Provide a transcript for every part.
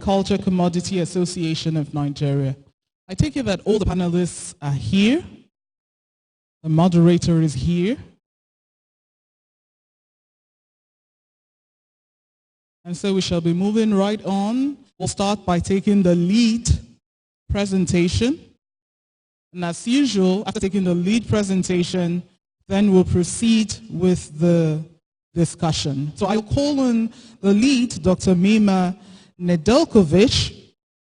Culture Commodity Association of Nigeria. I take it that all the panelists are here. The moderator is here. And so we shall be moving right on. We'll start by taking the lead presentation. And as usual, after taking the lead presentation, then we'll proceed with the discussion. So I'll call on the lead, Dr. Mima Nedeljkovic,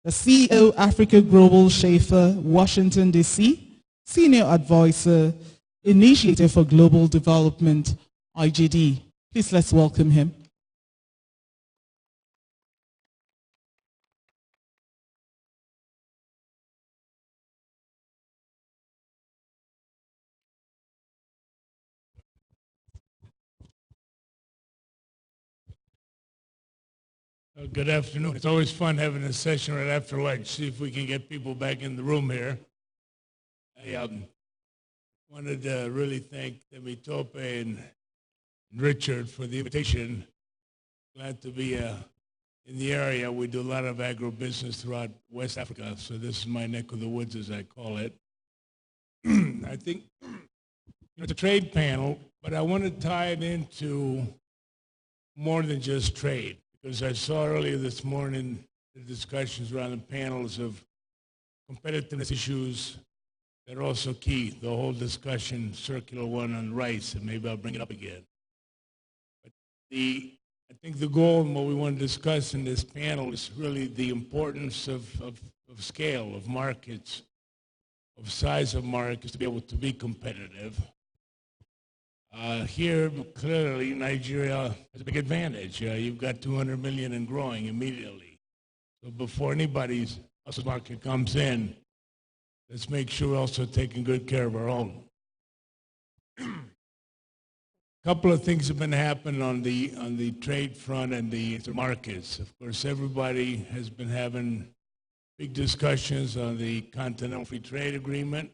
the CEO, Africa Global Schaefer, Washington, D.C., Senior Advisor, Initiative for Global Development, IGD. Please let's welcome him. Good afternoon. It's always fun having a session right after lunch, see if we can get people back in the room here. I wanted to really thank Temitope and Richard for the invitation. Glad to be in the area. We do a lot of agribusiness throughout West Africa, so this is my neck of the woods, as I call it. I think it's a trade panel, but I want to tie it into more than just trade. Because I saw earlier this morning the discussions around the panels of competitiveness issues that are also key. The whole discussion, circular one on rice, and maybe I'll bring it up again. But I think the goal and what we want to discuss in this panel is really the importance of scale, of markets, of size of markets to be able to be competitive. Here, clearly, Nigeria has a big advantage. You've got 200 million and growing immediately. So before anybody else's market comes in, let's make sure we're also taking good care of our own. A couple of things have been happening on the trade front and the markets. Of course, everybody has been having big discussions on the Continental Free Trade Agreement.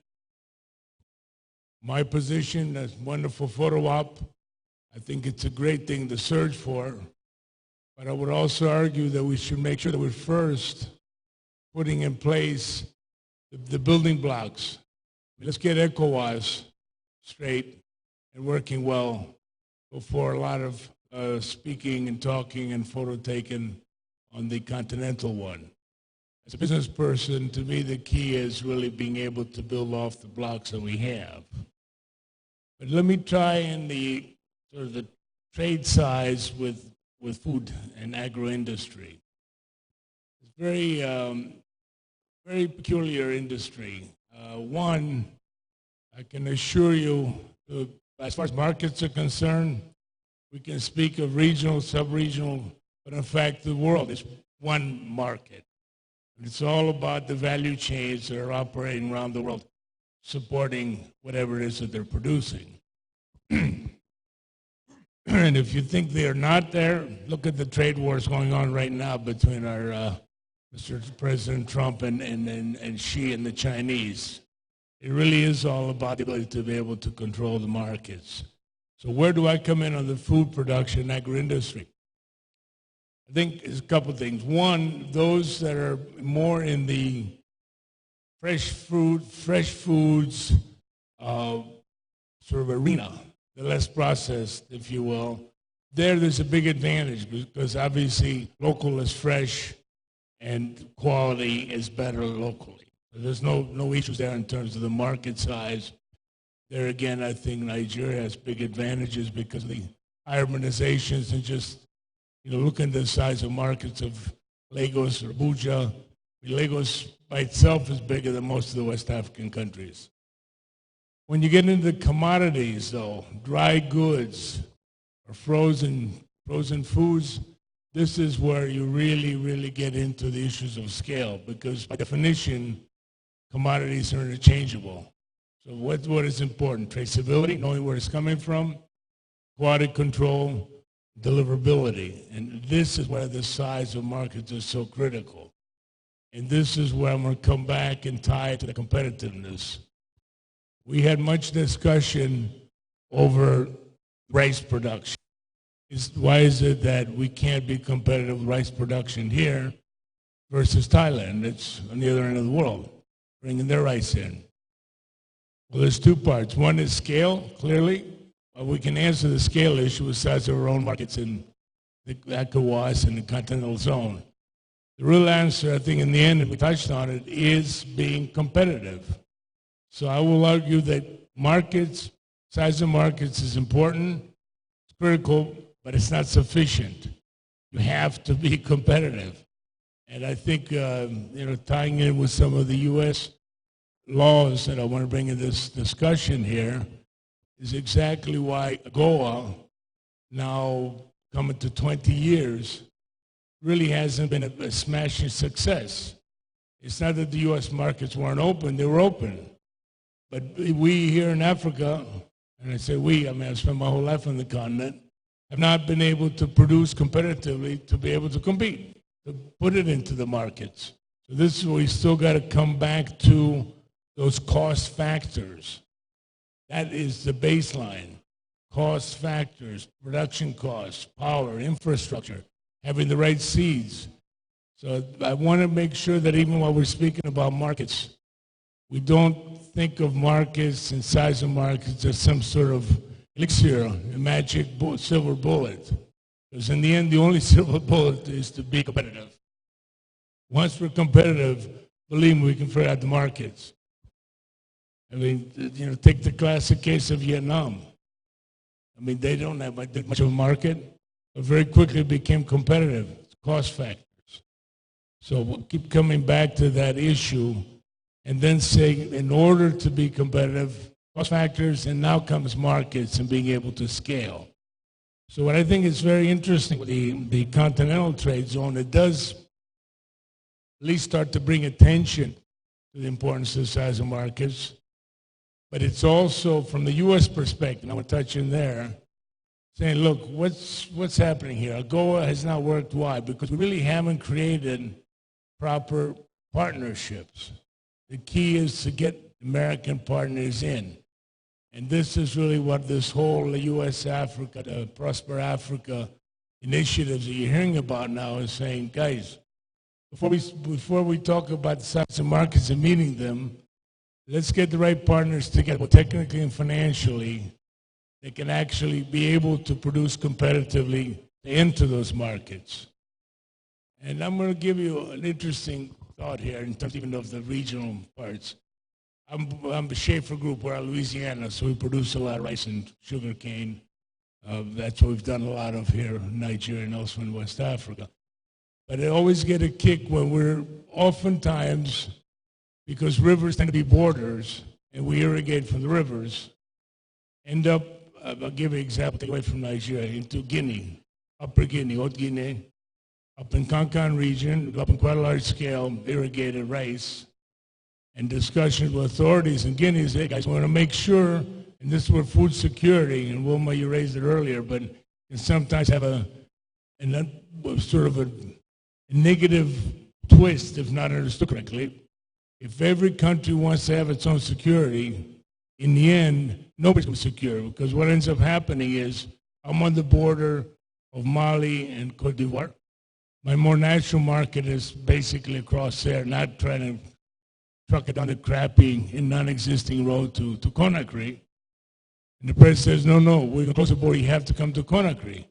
My position, that's wonderful photo op. I think it's a great thing to search for. But I would also argue that we should make sure that we're first putting in place the building blocks. Let's get ECOWAS straight and working well before a lot of speaking and talking and photo taking on the continental one. As a business person, to me, the key is really being able to build off the blocks that we have. But let me try in the sort of the trade sides with food and agro-industry. It's very peculiar industry. One, I can assure you, as far as markets are concerned, we can speak of regional, sub-regional, but in fact, the world is one market. And it's all about the value chains that are operating around the world, supporting whatever it is that they're producing. And if you think they are not there, look at the trade wars going on right now between our Mr. President Trump and Xi and the Chinese. It really is all about the ability to be able to control the markets. So where do I come in on the food production agro-industry? I think there's a couple of things. One, those that are more in the fresh foods sort of arena, the less processed, if you will. There's a big advantage because obviously local is fresh and quality is better locally. There's no issues there in terms of the market size. There again, I think Nigeria has big advantages because of the urbanizations and just, look at the size of markets of Lagos or Abuja. Lagos by itself is bigger than most of the West African countries. When you get into commodities, though, dry goods or frozen foods, this is where you really get into the issues of scale because by definition, commodities are interchangeable. So what is important? Traceability, knowing where it's coming from, quality control, deliverability. And this is where the size of markets is so critical. And this is where I'm going to come back and tie it to the competitiveness. We had much discussion over rice production. Why is it that we can't be competitive with rice production here versus Thailand. It's on the other end of the world, bringing their rice in. Well, there's two parts. One is scale, clearly. We can answer the scale issue with size of our own markets in the ECOWAS and the continental zone. The real answer, I think, in the end, if we touched on it, is being competitive. So I will argue that markets, size of markets is important, it's critical, but it's not sufficient. You have to be competitive. And I think, tying in with some of the U.S. laws that I want to bring in this discussion here is exactly why AGOA, now coming to 20 years, really hasn't been a smashing success. It's not that the U.S. markets weren't open, they were open. But we here in Africa, and I say we, I mean, I've spent my whole life on the continent, have not been able to produce competitively to be able to compete, to put it into the markets. So this is where we still got to come back to those cost factors. That is the baseline. Cost factors, production costs, power, infrastructure, having the right seeds. So I want to make sure that even while we're speaking about markets, we don't think of markets and size of markets as some sort of elixir, a magic silver bullet. Because in the end, the only silver bullet is to be competitive. Once we're competitive, believe me, we can figure out the markets. I mean, take the classic case of Vietnam. I mean, they don't have much of a market, but very quickly became competitive. It's cost factors. So we'll keep coming back to that issue and then saying, in order to be competitive, cost factors, and now comes markets and being able to scale. So what I think is very interesting with the continental trade zone, it does at least start to bring attention to the importance of the size of markets. But it's also, from the U.S. perspective, I want to touch in there, saying, look, what's happening here? AGOA has not worked. Why? Because we really haven't created proper partnerships. The key is to get American partners in. And this is really what this whole U.S.-Africa, the Prosper Africa initiatives that you're hearing about now is saying, guys, before we talk about the size of markets and meeting them, let's get the right partners together, technically and financially, that can actually be able to produce competitively to enter those markets. And I'm going to give you an interesting thought here in terms even of the regional parts. I'm a Schaefer Group. We're out of Louisiana, so we produce a lot of rice and sugar cane. That's what we've done a lot of here in Nigeria and elsewhere in West Africa. But I always get a kick when we're oftentimes, because rivers tend to be borders, and we irrigate from the rivers, end up, I'll give you an example, take away from Nigeria, into Guinea, Upper Guinea, Haute Guinea, up in Kankan region, up on quite a large scale, irrigated rice, and discussions with authorities in Guinea say, hey guys, we want to make sure, and this is where food security, and Wilma, you raised it earlier, but can sometimes have a sort of a negative twist if not understood correctly. If every country wants to have its own security, in the end, nobody's going to be secure, because what ends up happening is I'm on the border of Mali and Cote d'Ivoire. My more natural market is basically across there, not trying to truck it down the crappy and non-existing road to Conakry. And the president says, no, we're going to close the border, you have to come to Conakry.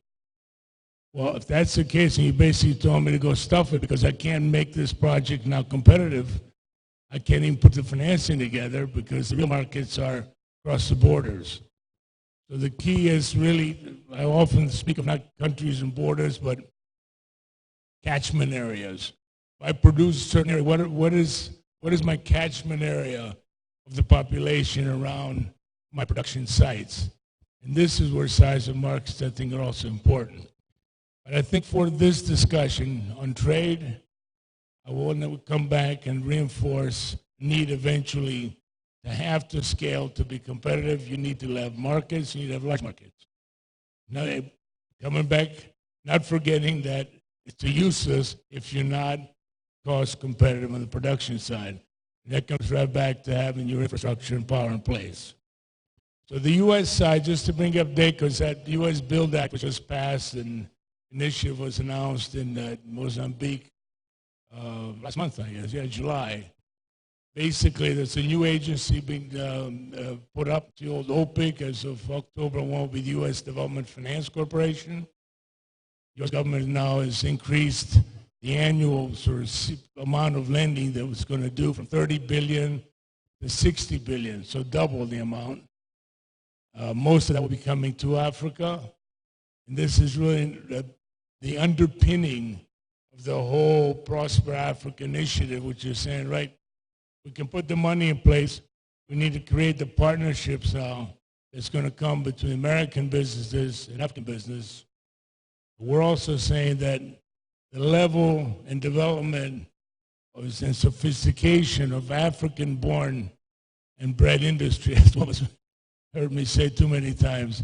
Well, if that's the case, and you basically told me to go stuff it because I can't make this project now competitive, I can't even put the financing together because the real markets are across the borders. So the key is really, I often speak of not countries and borders, but catchment areas. If I produce a certain area, what is my catchment area of the population around my production sites? And this is where size of markets, I think, are also important. But I think for this discussion on trade, I want to come back and reinforce the need eventually to have to scale to be competitive. You need to have markets, you need to have large markets. Now, coming back, not forgetting that it's useless if you're not cost competitive on the production side. And that comes right back to having your infrastructure and power in place. So the U.S. side, just to bring up data, because that U.S. Build Act was just passed and initiative was announced in Mozambique last month, I guess, July. Basically, there's a new agency being put up, the old OPIC, as of October 1 will be the U.S. Development Finance Corporation. The U.S. government now has increased the annual sort of amount of lending that was going to do from $30 billion to $60 billion, so double the amount. Most of that will be coming to Africa. And this is really the underpinning of the whole Prosper Africa initiative, which is saying, right, we can put the money in place. We need to create the partnerships now that's going to come between American businesses and African business. We're also saying that the level and development and sophistication of African-born and bred industry, as well as heard me say too many times.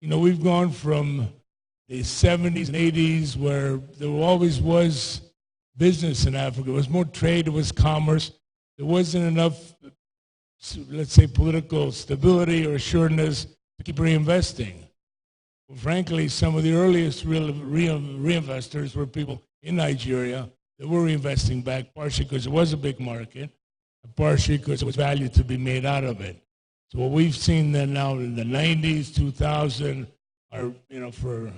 You know, we've gone from the 70s and 80s where there always was business in Africa. It was more trade, it was commerce. There wasn't enough, let's say, political stability or assuredness to keep reinvesting. Well, frankly, some of the earliest reinvestors were people in Nigeria that were reinvesting back, partially because it was a big market, and partially because there was value to be made out of it. So what we've seen then now in the 90s, 2000, are, you know, for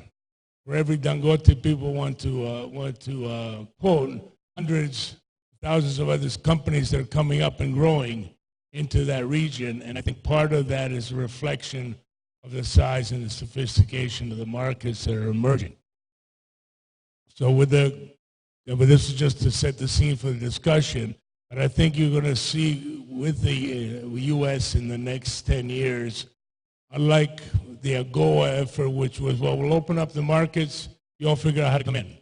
every Dangote people want to quote, hundreds, thousands of other companies that are coming up and growing into that region. And I think part of that is a reflection of the size and the sophistication of the markets that are emerging. So but this is just to set the scene for the discussion. But I think you're going to see with the U.S. in the next 10 years, unlike the AGOA effort, which was, well, we'll open up the markets, you all figure out how to come in,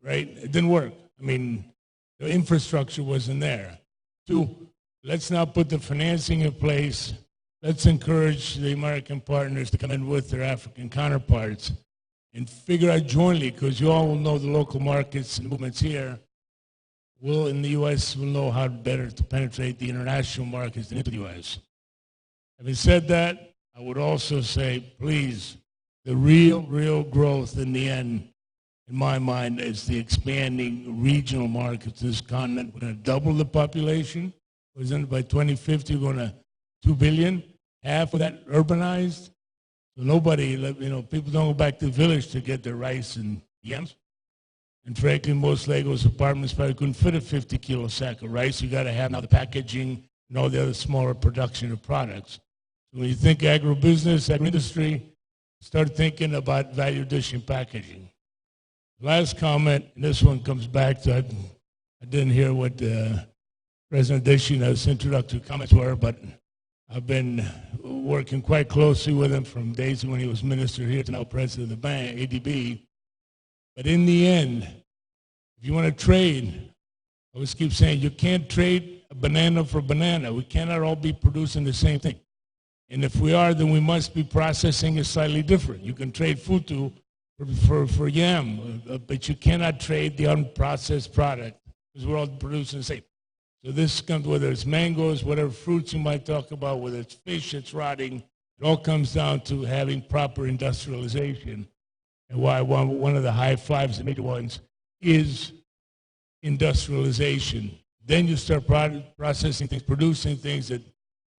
right? It didn't work. I mean, the infrastructure wasn't there. 2, let's now put the financing in place. Let's encourage the American partners to come in with their African counterparts and figure out jointly, because you all will know the local markets and movements here. We'll, in the U.S., will know how better to penetrate the international markets into the U.S. Having said that, I would also say, please, the real growth in the end, in my mind, is the expanding regional markets of this continent. We're going to double the population. By 2050, we're going to 2 billion. Half of that urbanized. So nobody, you know, people don't go back to the village to get their rice and yams. And frankly, most Lagos apartments probably couldn't fit a 50-kilo sack of rice. You got to have now the packaging and all the other smaller production of products. So when you think agribusiness, agri-industry, start thinking about value addition packaging. Last comment, and this one comes back to, I didn't hear what President Adesina's introductory comments were, but I've been working quite closely with him from days when he was minister here to now president of the bank, ADB. But in the end, if you want to trade, I always keep saying you can't trade a banana for banana. We cannot all be producing the same thing. And if we are, then we must be processing it slightly different. You can trade futu for yam, but you cannot trade the unprocessed product because we're all producing the same. So this comes, whether it's mangoes, whatever fruits you might talk about, whether it's fish that's rotting, it all comes down to having proper industrialization. And why one of the high fives, the major ones, is industrialization. Then you start processing things, producing things that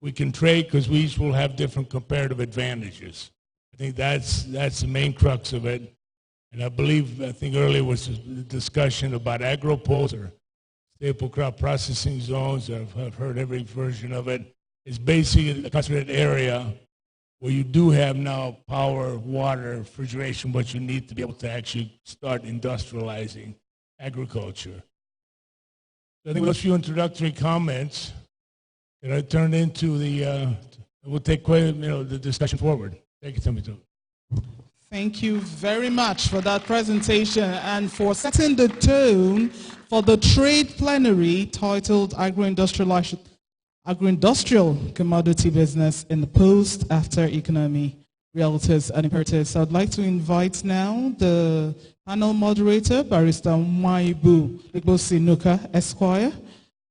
we can trade because we each will have different comparative advantages. I think that's the main crux of it. And I think earlier was a discussion about agropoles or staple crop processing zones. I've heard every version of it. It's basically a concentrated area where you do have now power, water, refrigeration, but you need to be able to actually start industrializing agriculture. So I think those few introductory comments that I turned into we'll take the discussion forward. Thank you, Timothy. Thank you very much for that presentation and for setting the tone for the trade plenary titled Agro-Industrial Commodity Business in the Post-After Economy, Realities and Imperatives. I'd like to invite now the panel moderator, Barrister Mwaibu Igbosi Nuka, Esquire,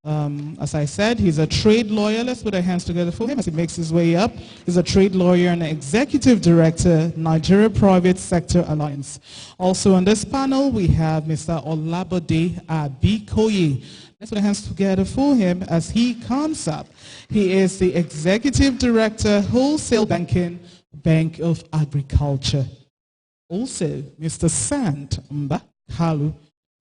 As I said, he's a trade lawyer. Let's put our hands together for him as he makes his way up. He's a trade lawyer and executive director, Nigeria Private Sector Alliance. Also on this panel, we have Mr. Olabode Abikoye. Let's put our hands together for him as he comes up. He is the executive director, wholesale banking, Bank of Agriculture. Also, Mr. Sant Mba Kalu,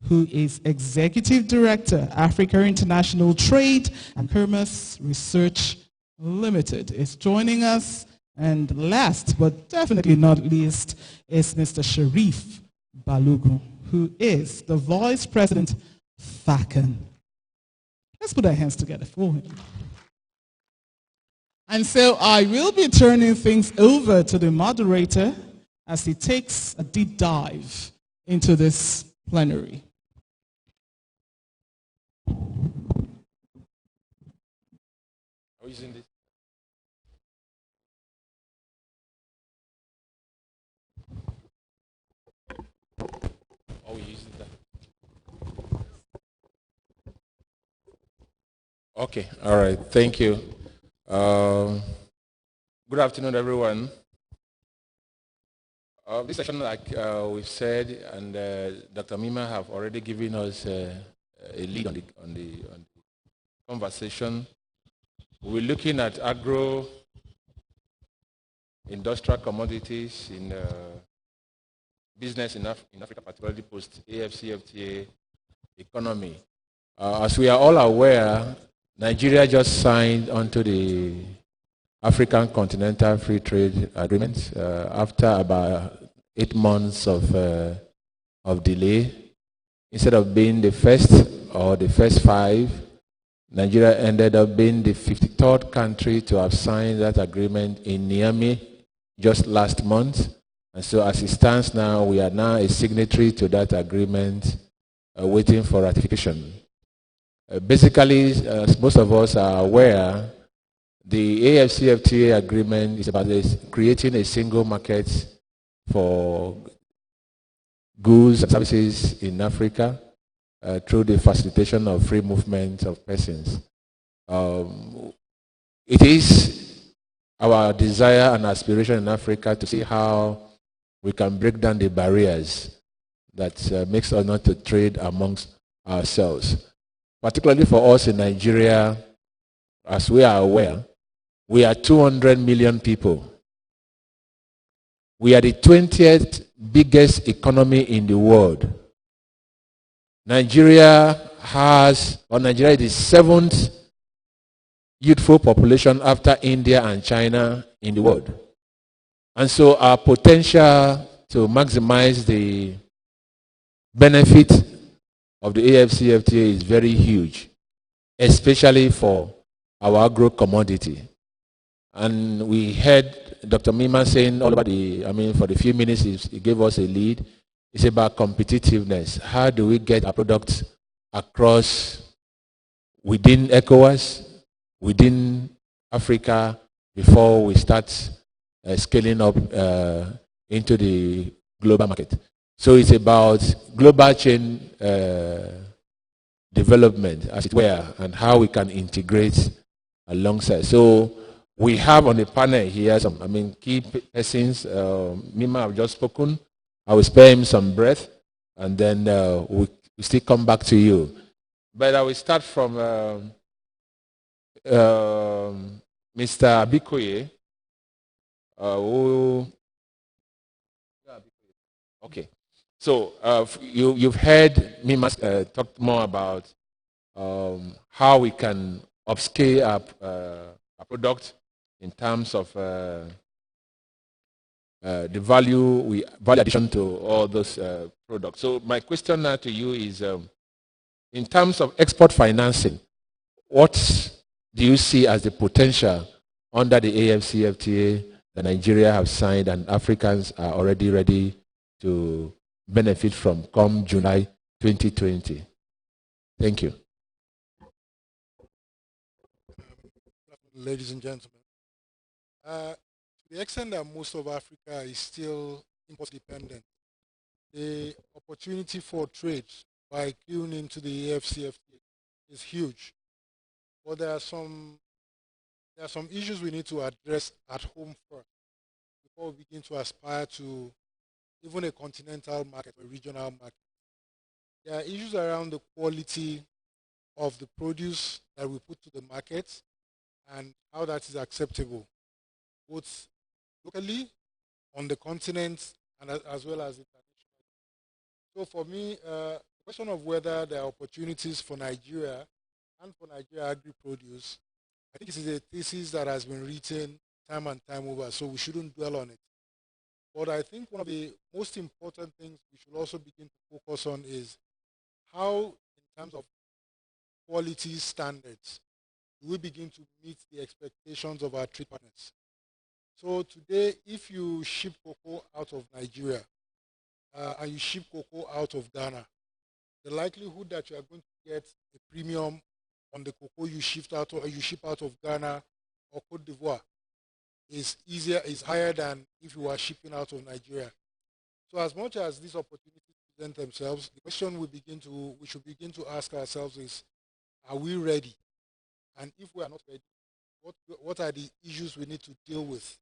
who is Executive Director, Africa International Trade and Commerce Research Limited, is joining us. And last but definitely not least is Mr. Sharif Balogun, who is the Vice President, FACAN. Let's put our hands together for him. And so I will be turning things over to the moderator as he takes a deep dive into this plenary. Are we using this? Are we using that? Okay, all right, thank you. Good afternoon, everyone. This session, like we've said, and Dr. Mima have already given us a lead on the conversation. We're looking at industrial commodities in business in Africa, particularly post-AFCFTA economy. As we are all aware, Nigeria just signed onto the African Continental Free Trade Agreement after about 8 months of delay. Instead of being the first or the first 5, Nigeria ended up being the 53rd country to have signed that agreement in Niamey just last month. And so as it stands now, we are now a signatory to that agreement, waiting for ratification. Basically, as most of us are aware, the AFCFTA agreement is about creating a single market for goods and services in Africa through the facilitation of free movement of persons. It is our desire and aspiration in Africa to see how we can break down the barriers that makes us not to trade amongst ourselves. Particularly for us in Nigeria, as we are aware, we are 200 million people. We are the 20th biggest economy in the world. Nigeria is the 7th youthful population after India and China in the world. And so our potential to maximize the benefit of the AFCFTA is very huge, especially for our agro commodity. And we heard Dr. Mima saying all about for the few minutes he gave us a lead. It's about competitiveness. How do we get our products across within ECOWAS, within Africa, before we start scaling up into the global market? So it's about global chain development, as it were, and how we can integrate alongside. So we have on the panel here some, key persons. Mima have just spoken. I will spare him some breath, and then we'll still come back to you. But I will start from Mr. Abikoye, okay. So you've heard Mima talk more about how we can upscale our product in terms of the value addition to all those products. So my question now to you is, in terms of export financing, what do you see as the potential under the AFCFTA that Nigeria have signed and Africans are already ready to benefit from come July 2020? Thank you. Ladies and gentlemen, to the extent that most of Africa is still import dependent, the opportunity for trade by queuing into the AFCFTA is huge. But there are some issues we need to address at home first before we begin to aspire to even a continental market or regional market. There are issues around the quality of the produce that we put to the market and how that is acceptable, both locally, on the continent, and as well as internationally. So for me, the question of whether there are opportunities for Nigeria and for Nigeria agri-produce, I think it is a thesis that has been written time and time over, so we shouldn't dwell on it. But I think one of the most important things we should also begin to focus on is how, in terms of quality standards, do we begin to meet the expectations of our trade partners. So today, if you ship cocoa out of Nigeria and you ship cocoa out of Ghana, the likelihood that you are going to get a premium on the cocoa you ship out of Ghana or Cote d'Ivoire is higher than if you are shipping out of Nigeria. So as much as these opportunities present themselves, the question we should begin to ask ourselves is, are we ready? And if we are not ready, what are the issues we need to deal with?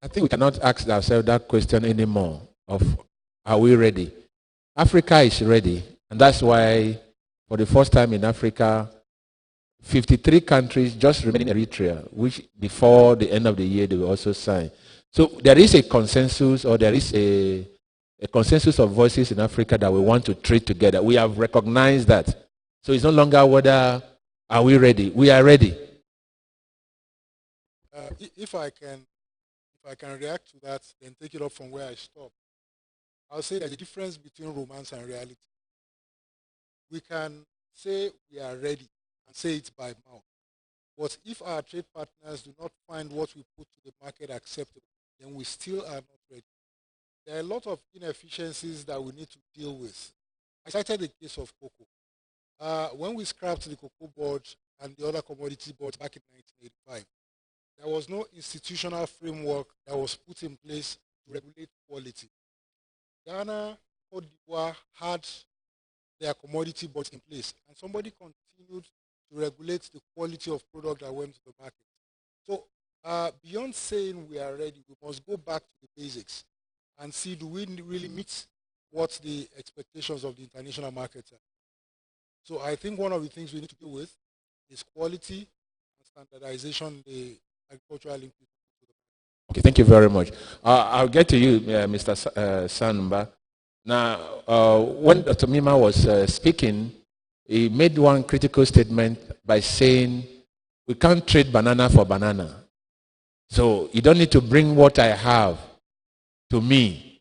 I think we cannot ask ourselves that question anymore of are we ready? Africa is ready, and that's why for the first time in Africa, 53 countries just remain in Eritrea, which before the end of the year they will also sign. So there is a consensus, or there is a consensus of voices in Africa that we want to trade together. We have recognized that. So it's no longer whether are we ready. We are ready. If I can react to that, then take it up from where I stopped. I'll say there's a difference between romance and reality. We can say we are ready and say it by mouth. But if our trade partners do not find what we put to the market acceptable, then we still are not ready. There are a lot of inefficiencies that we need to deal with. I cited the case of cocoa. When we scrapped the cocoa board and the other commodity boards back in 1985, there was no institutional framework that was put in place to regulate quality. Ghana, Cote d'Ivoire had their commodity boards in place, and somebody continued to regulate the quality of product that went to the market. So beyond saying we are ready, we must go back to the basics and see, do we really meet what the expectations of the international markets are. So I think one of the things we need to deal with is quality and standardization the agricultural input. Okay, thank you very much. I'll get to you, Mr. Sanumba. Now, when Dr. Mima was speaking, he made one critical statement by saying, we can't trade banana for banana. So you don't need to bring what I have to me.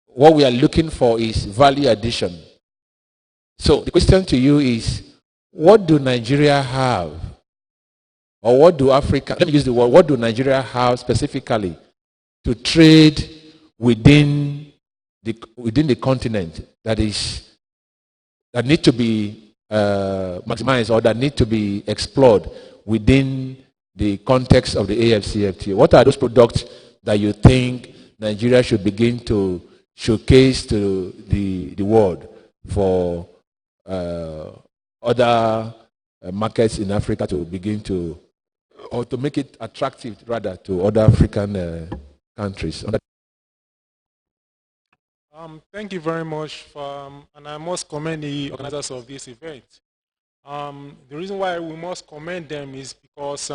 What we are looking for is value addition. So the question to you is, what do Nigeria have? Or what do Africa, let me use the word, what do Nigeria have specifically to trade within the continent that need to be maximized, or that need to be explored within the context of the AFCFTA? What are those products that you think Nigeria should begin to showcase to the world for other markets in Africa to begin to, or to make it attractive rather to other African countries? Thank you very much, and I must commend the organizers of this event. The reason why we must commend them is because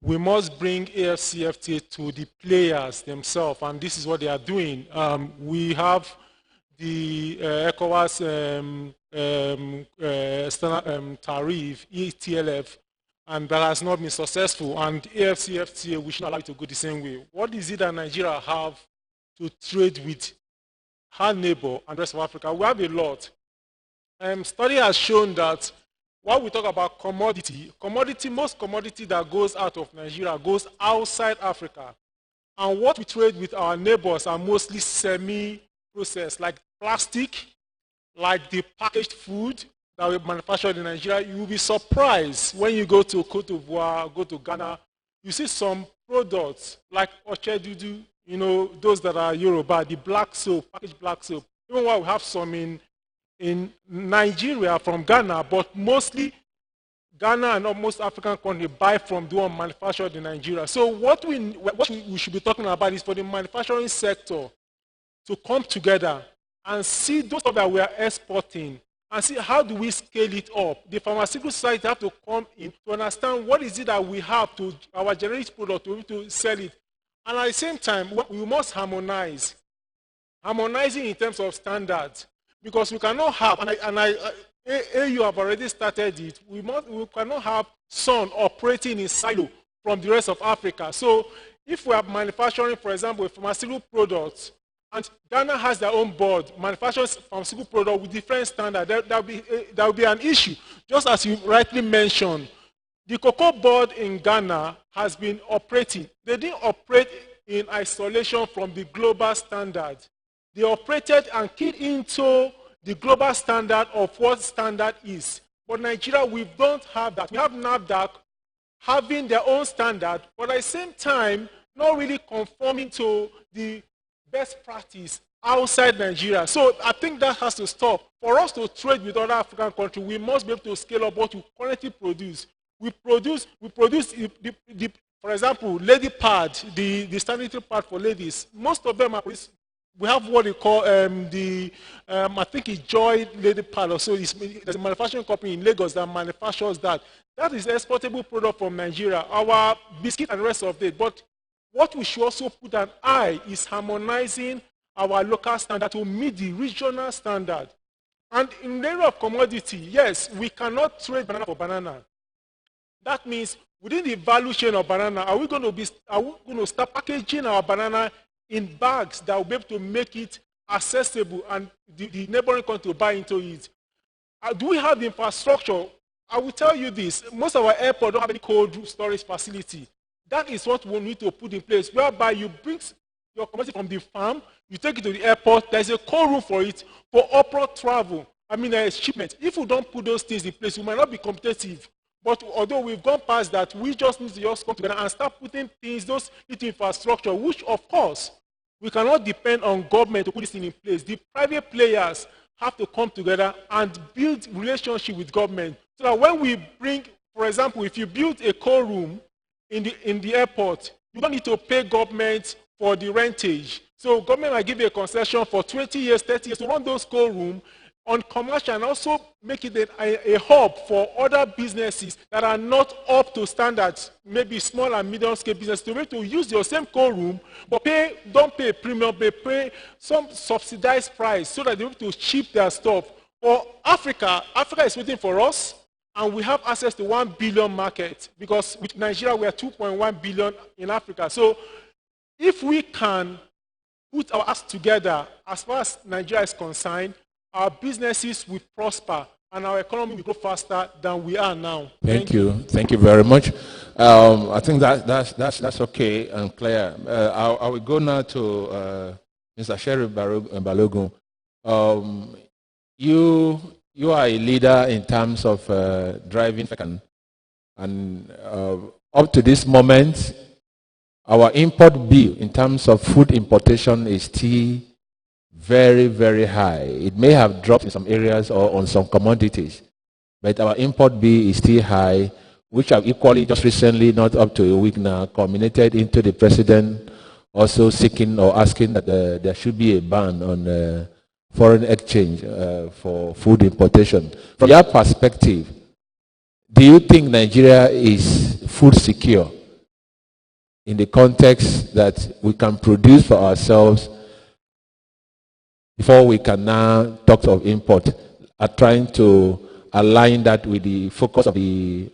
we must bring AFCFTA to the players themselves, and this is what they are doing. We have the ECOWAS standard tariff, ETLF, and that has not been successful. And AFCFTA, we should allow it to go the same way. What is it that Nigeria have to trade with her neighbor and the rest of Africa? We have a lot. Study has shown that when we talk about most commodity that goes out of Nigeria goes outside Africa. And what we trade with our neighbors are mostly semi-processed, like plastic, like the packaged food that we manufacture in Nigeria. You will be surprised when you go to Cote d'Ivoire, go to Ghana, you see some products like Ochedudu, those that are Yoruba, the black soap, packaged black soap. Even while we have some in Nigeria from Ghana, but mostly Ghana and almost African countries buy from the one manufactured in Nigeria. So what we should be talking about is for the manufacturing sector to come together and see those stuff that we are exporting and see how do we scale it up. The pharmaceutical society have to come in to understand what is it that we have to our generic product to be able to sell it. And at the same time, we must harmonize. Harmonizing in terms of standards. Because we cannot have, AU have already started it, we cannot have sun operating in silo from the rest of Africa. So if we are manufacturing, for example, pharmaceutical products, and Ghana has their own board, manufacturing pharmaceutical products with different standards, that will be an issue. Just as you rightly mentioned, the cocoa board in Ghana has been operating. They didn't operate in isolation from the global standard. They operated and keyed into the global standard of what standard is. But Nigeria, we don't have that. We have NAFDAC having their own standard, but at the same time, not really conforming to the best practice outside Nigeria. So I think that has to stop. For us to trade with other African countries, we must be able to scale up what we currently produce. We produce for example, lady pad, the sanitary pad for ladies. Most of them are produced. We have what they call I think it's Joy Lady Pad or so. There's a manufacturing company in Lagos that manufactures that. That is an exportable product from Nigeria, our biscuit and the rest of it. But what we should also put an eye is harmonizing our local standard to meet the regional standard. And in the area of commodity, yes, we cannot trade banana for banana. That means within the value chain of banana, are we going to start packaging our banana in bags that will be able to make it accessible and the neighboring country to buy into it? Do we have the infrastructure? I will tell you this, most of our airports don't have any cold storage facility. That is what we need to put in place, whereby you bring your commodity from the farm, you take it to the airport, there's a cold room for it, for upward travel. I mean, there is shipment. If we don't put those things in place, we might not be competitive. But although we've gone past that, we just need to just come together and start putting things, those infrastructure, which of course, we cannot depend on government to put this thing in place. The private players have to come together and build relationship with government. So that when we bring, for example, if you build a cold room in the airport, you don't need to pay government for the rentage. So government might give you a concession for 20 years, 30 years to run those cold rooms on commercial and also make it a hub for other businesses that are not up to standards, maybe small and medium scale business, to be able to use your same cold room, but don't pay premium, but pay some subsidized price so that they're able to ship their stuff. For Africa is waiting for us, and we have access to 1 billion market, because with Nigeria, we are 2.1 billion in Africa. So if we can put our acts together, as far as Nigeria is concerned, our businesses will prosper and our economy will grow faster than we are now. Thank you. Thank you very much. I think that's okay and clear. I will go now to Mr. Sheriff Balogun. You are a leader in terms of driving, and up to this moment, our import bill in terms of food importation is still very, very high. It may have dropped in some areas or on some commodities, but our import bill is still high, which have equally just recently, not up to a week now, culminated into the president also seeking or asking that there should be a ban on foreign exchange for food importation. From your perspective, do you think Nigeria is food secure in the context that we can produce for ourselves before we can now talk of import, are trying to align that with the focus of the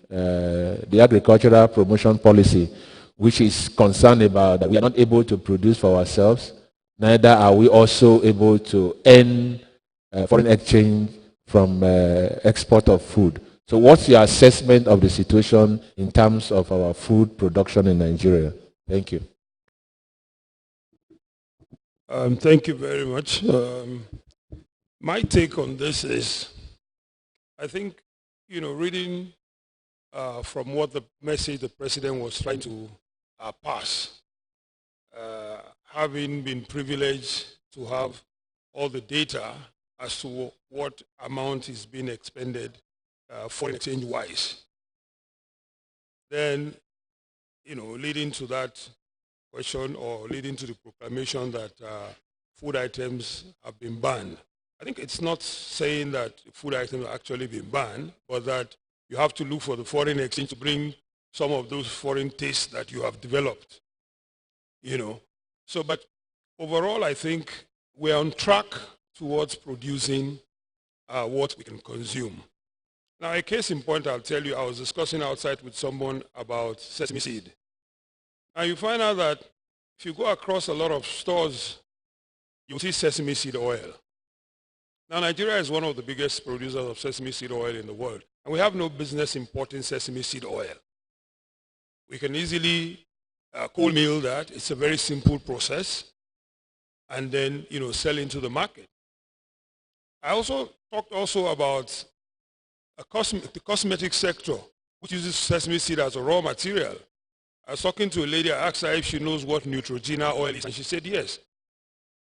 agricultural promotion policy, which is concerned about that we are not able to produce for ourselves, neither are we also able to earn foreign exchange from export of food. So what's your assessment of the situation in terms of our food production in Nigeria? Thank you. Thank you very much. My take on this is, I think, reading from what the message the president was trying to pass, having been privileged to have all the data as to what amount is being expended foreign exchange-wise, then, leading to that question or leading to the proclamation that food items have been banned. I think it's not saying that food items have actually been banned, but that you have to look for the foreign exchange to bring some of those foreign tastes that you have developed. So, but overall, I think we're on track towards producing what we can consume. Now, a case in point, I'll tell you, I was discussing outside with someone about sesame seed. And you find out that if you go across a lot of stores, you'll see sesame seed oil. Now, Nigeria is one of the biggest producers of sesame seed oil in the world. And we have no business importing sesame seed oil. We can easily cold mill that. It's a very simple process. And then, sell into the market. I also talked about the cosmetic sector, which uses sesame seed as a raw material. I was talking to a lady, I asked her if she knows what Neutrogena oil is, and she said yes.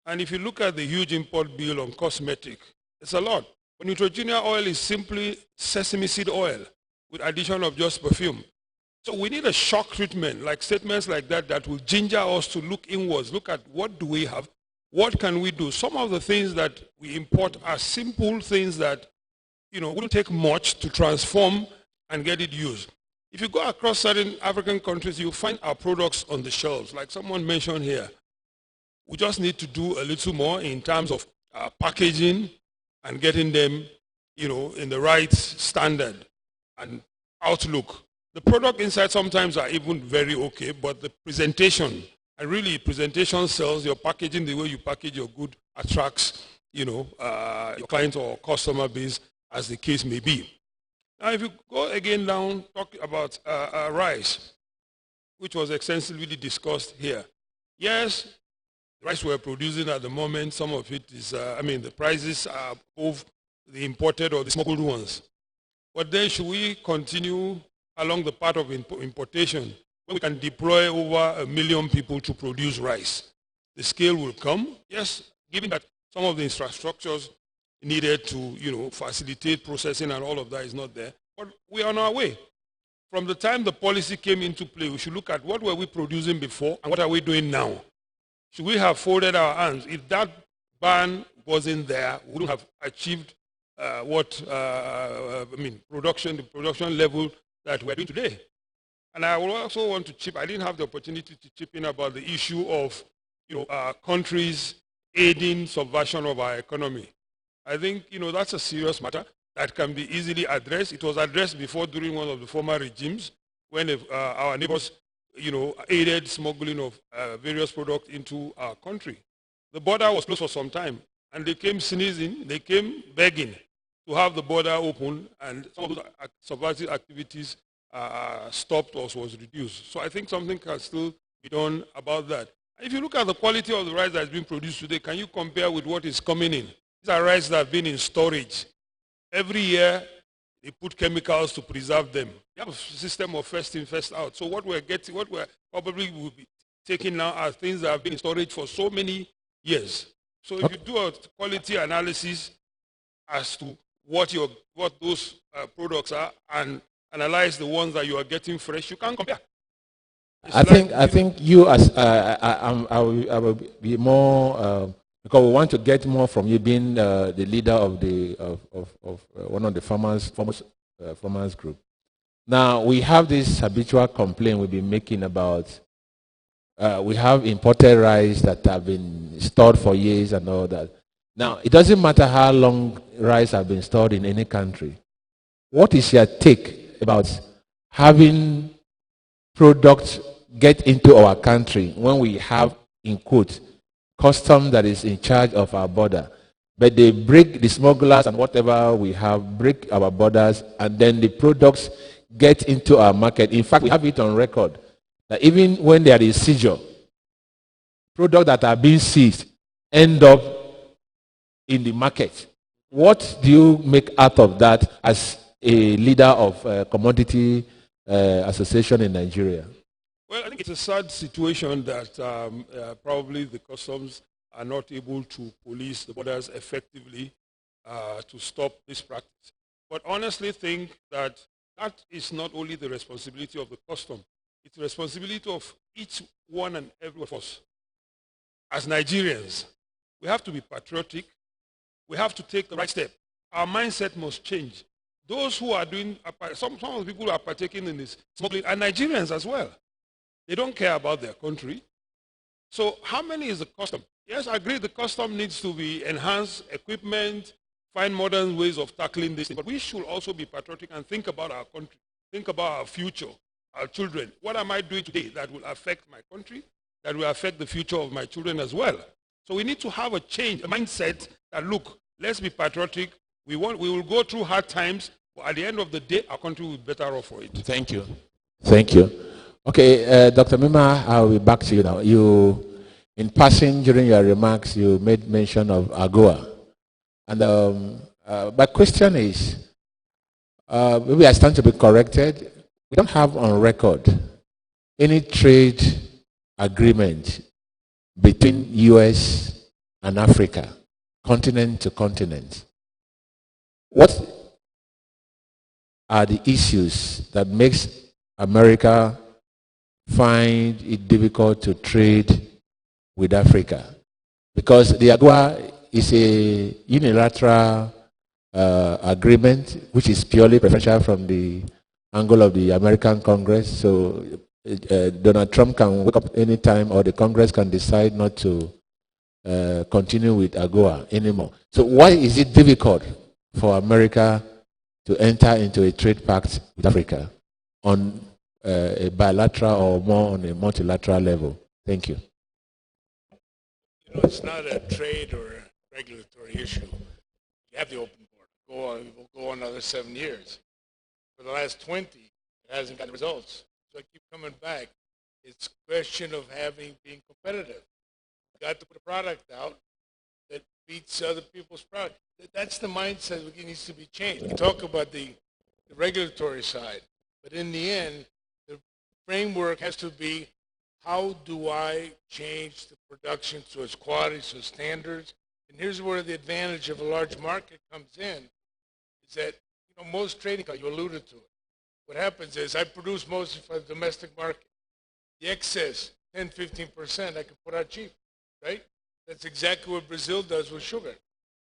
And if you look at the huge import bill on cosmetic, it's a lot. But Neutrogena oil is simply sesame seed oil with addition of just perfume. So we need a shock treatment, like statements like that, that will ginger us to look inwards, look at what do we have, what can we do. Some of the things that we import are simple things that, wouldn't take much to transform and get it used. If you go across certain African countries, you'll find our products on the shelves, like someone mentioned here. We just need to do a little more in terms of packaging and getting them, in the right standard and outlook. The product inside sometimes are even very okay, but the presentation, and really presentation sells. Your packaging, the way you package your good attracts, your client or customer base, as the case may be. Now, if you go again down, talk about rice, which was extensively discussed here. Yes, the rice we're producing at the moment, some of it is, the prices are above the imported or the smuggled ones. But then should we continue along the path of importation when we can deploy over 1 million people to produce rice? The scale will come, yes, given that some of the infrastructures needed to, facilitate processing and all of that is not there. But we're on our way. From the time the policy came into play, we should look at what were we producing before and what are we doing now. Should we have folded our hands? If that ban wasn't there, we wouldn't have achieved the production level that we're doing today. And I would also want to I didn't have the opportunity to chip in about the issue of, countries aiding subversion of our economy. I think, that's a serious matter that can be easily addressed. It was addressed before during one of the former regimes when our neighbors, aided smuggling of various products into our country. The border was closed for some time, and they came sneezing, they came begging to have the border open, and some of those subversive activities stopped or was reduced. So I think something can still be done about that. If you look at the quality of the rice that is being produced today, can you compare with what is coming in? These are rice that have been in storage. Every year, they put chemicals to preserve them. You have a system of first in, first out. So what we're probably will be taking now are things that have been in storage for so many years. So if you do a quality analysis as to what those products are and analyze the ones that you are getting fresh, you can compare. I think you as I will be more because we want to get more from you being the leader of one of the farmers group. Now we have this habitual complaint we've been making about we have imported rice that have been stored for years and all that. Now it doesn't matter how long rice have been stored in any country. What is your take about having products get into our country when we have, in quotes, custom that is in charge of our border, but they break the smugglers and whatever we have, break our borders, and then the products get into our market. In fact, we have it on record that even when there is seizure, products that are being seized end up in the market. What do you make out of that as a leader of a commodity association in Nigeria? Well, I think it's a sad situation that probably the customs are not able to police the borders effectively to stop this practice. But honestly think that that is not only the responsibility of the custom, it's the responsibility of each one and every of us. As Nigerians, we have to be patriotic. We have to take the right step. Our mindset must change. Those who are doing, some of the people who are partaking in this smuggling are Nigerians as well. They don't care about their country. So how many is the custom? Yes, I agree the custom needs to be enhanced, equipment, find modern ways of tackling this. But we should also be patriotic and think about our country, think about our future, our children. What am I doing today that will affect my country, that will affect the future of my children as well? So we need to have a change, a mindset that, look, let's be patriotic. We will go through hard times, but at the end of the day, our country will be better off for it. Thank you. Thank you. Okay, Dr. Mima, I'll be back to you now. In passing, during your remarks, you made mention of AGOA. And my question is, maybe I stand to be corrected. We don't have on record any trade agreement between U.S. and Africa, continent to continent. What are the issues that makes America find it difficult to trade with Africa? Because the AGOA is a unilateral agreement which is purely preferential from the angle of the American Congress. So Donald Trump can wake up any time, or the Congress can decide not to continue with AGOA anymore. So why is it difficult for America to enter into a trade pact with Africa on a bilateral or more on a multilateral level? Thank you. It's not a trade or a regulatory issue. You have the open border. We'll go on another 7 years. For the last 20, it hasn't gotten results. So I keep coming back. It's a question of being competitive. You've got to put a product out that beats other people's product. That's the mindset that needs to be changed. We talk about the regulatory side, but in the end, the framework has to be, how do I change the production to its quality, to its standards? And here's where the advantage of a large market comes in, is that most trading, you alluded to it. What happens is I produce mostly for the domestic market. The excess, 10, 15%, I can put out cheap, right? That's exactly what Brazil does with sugar.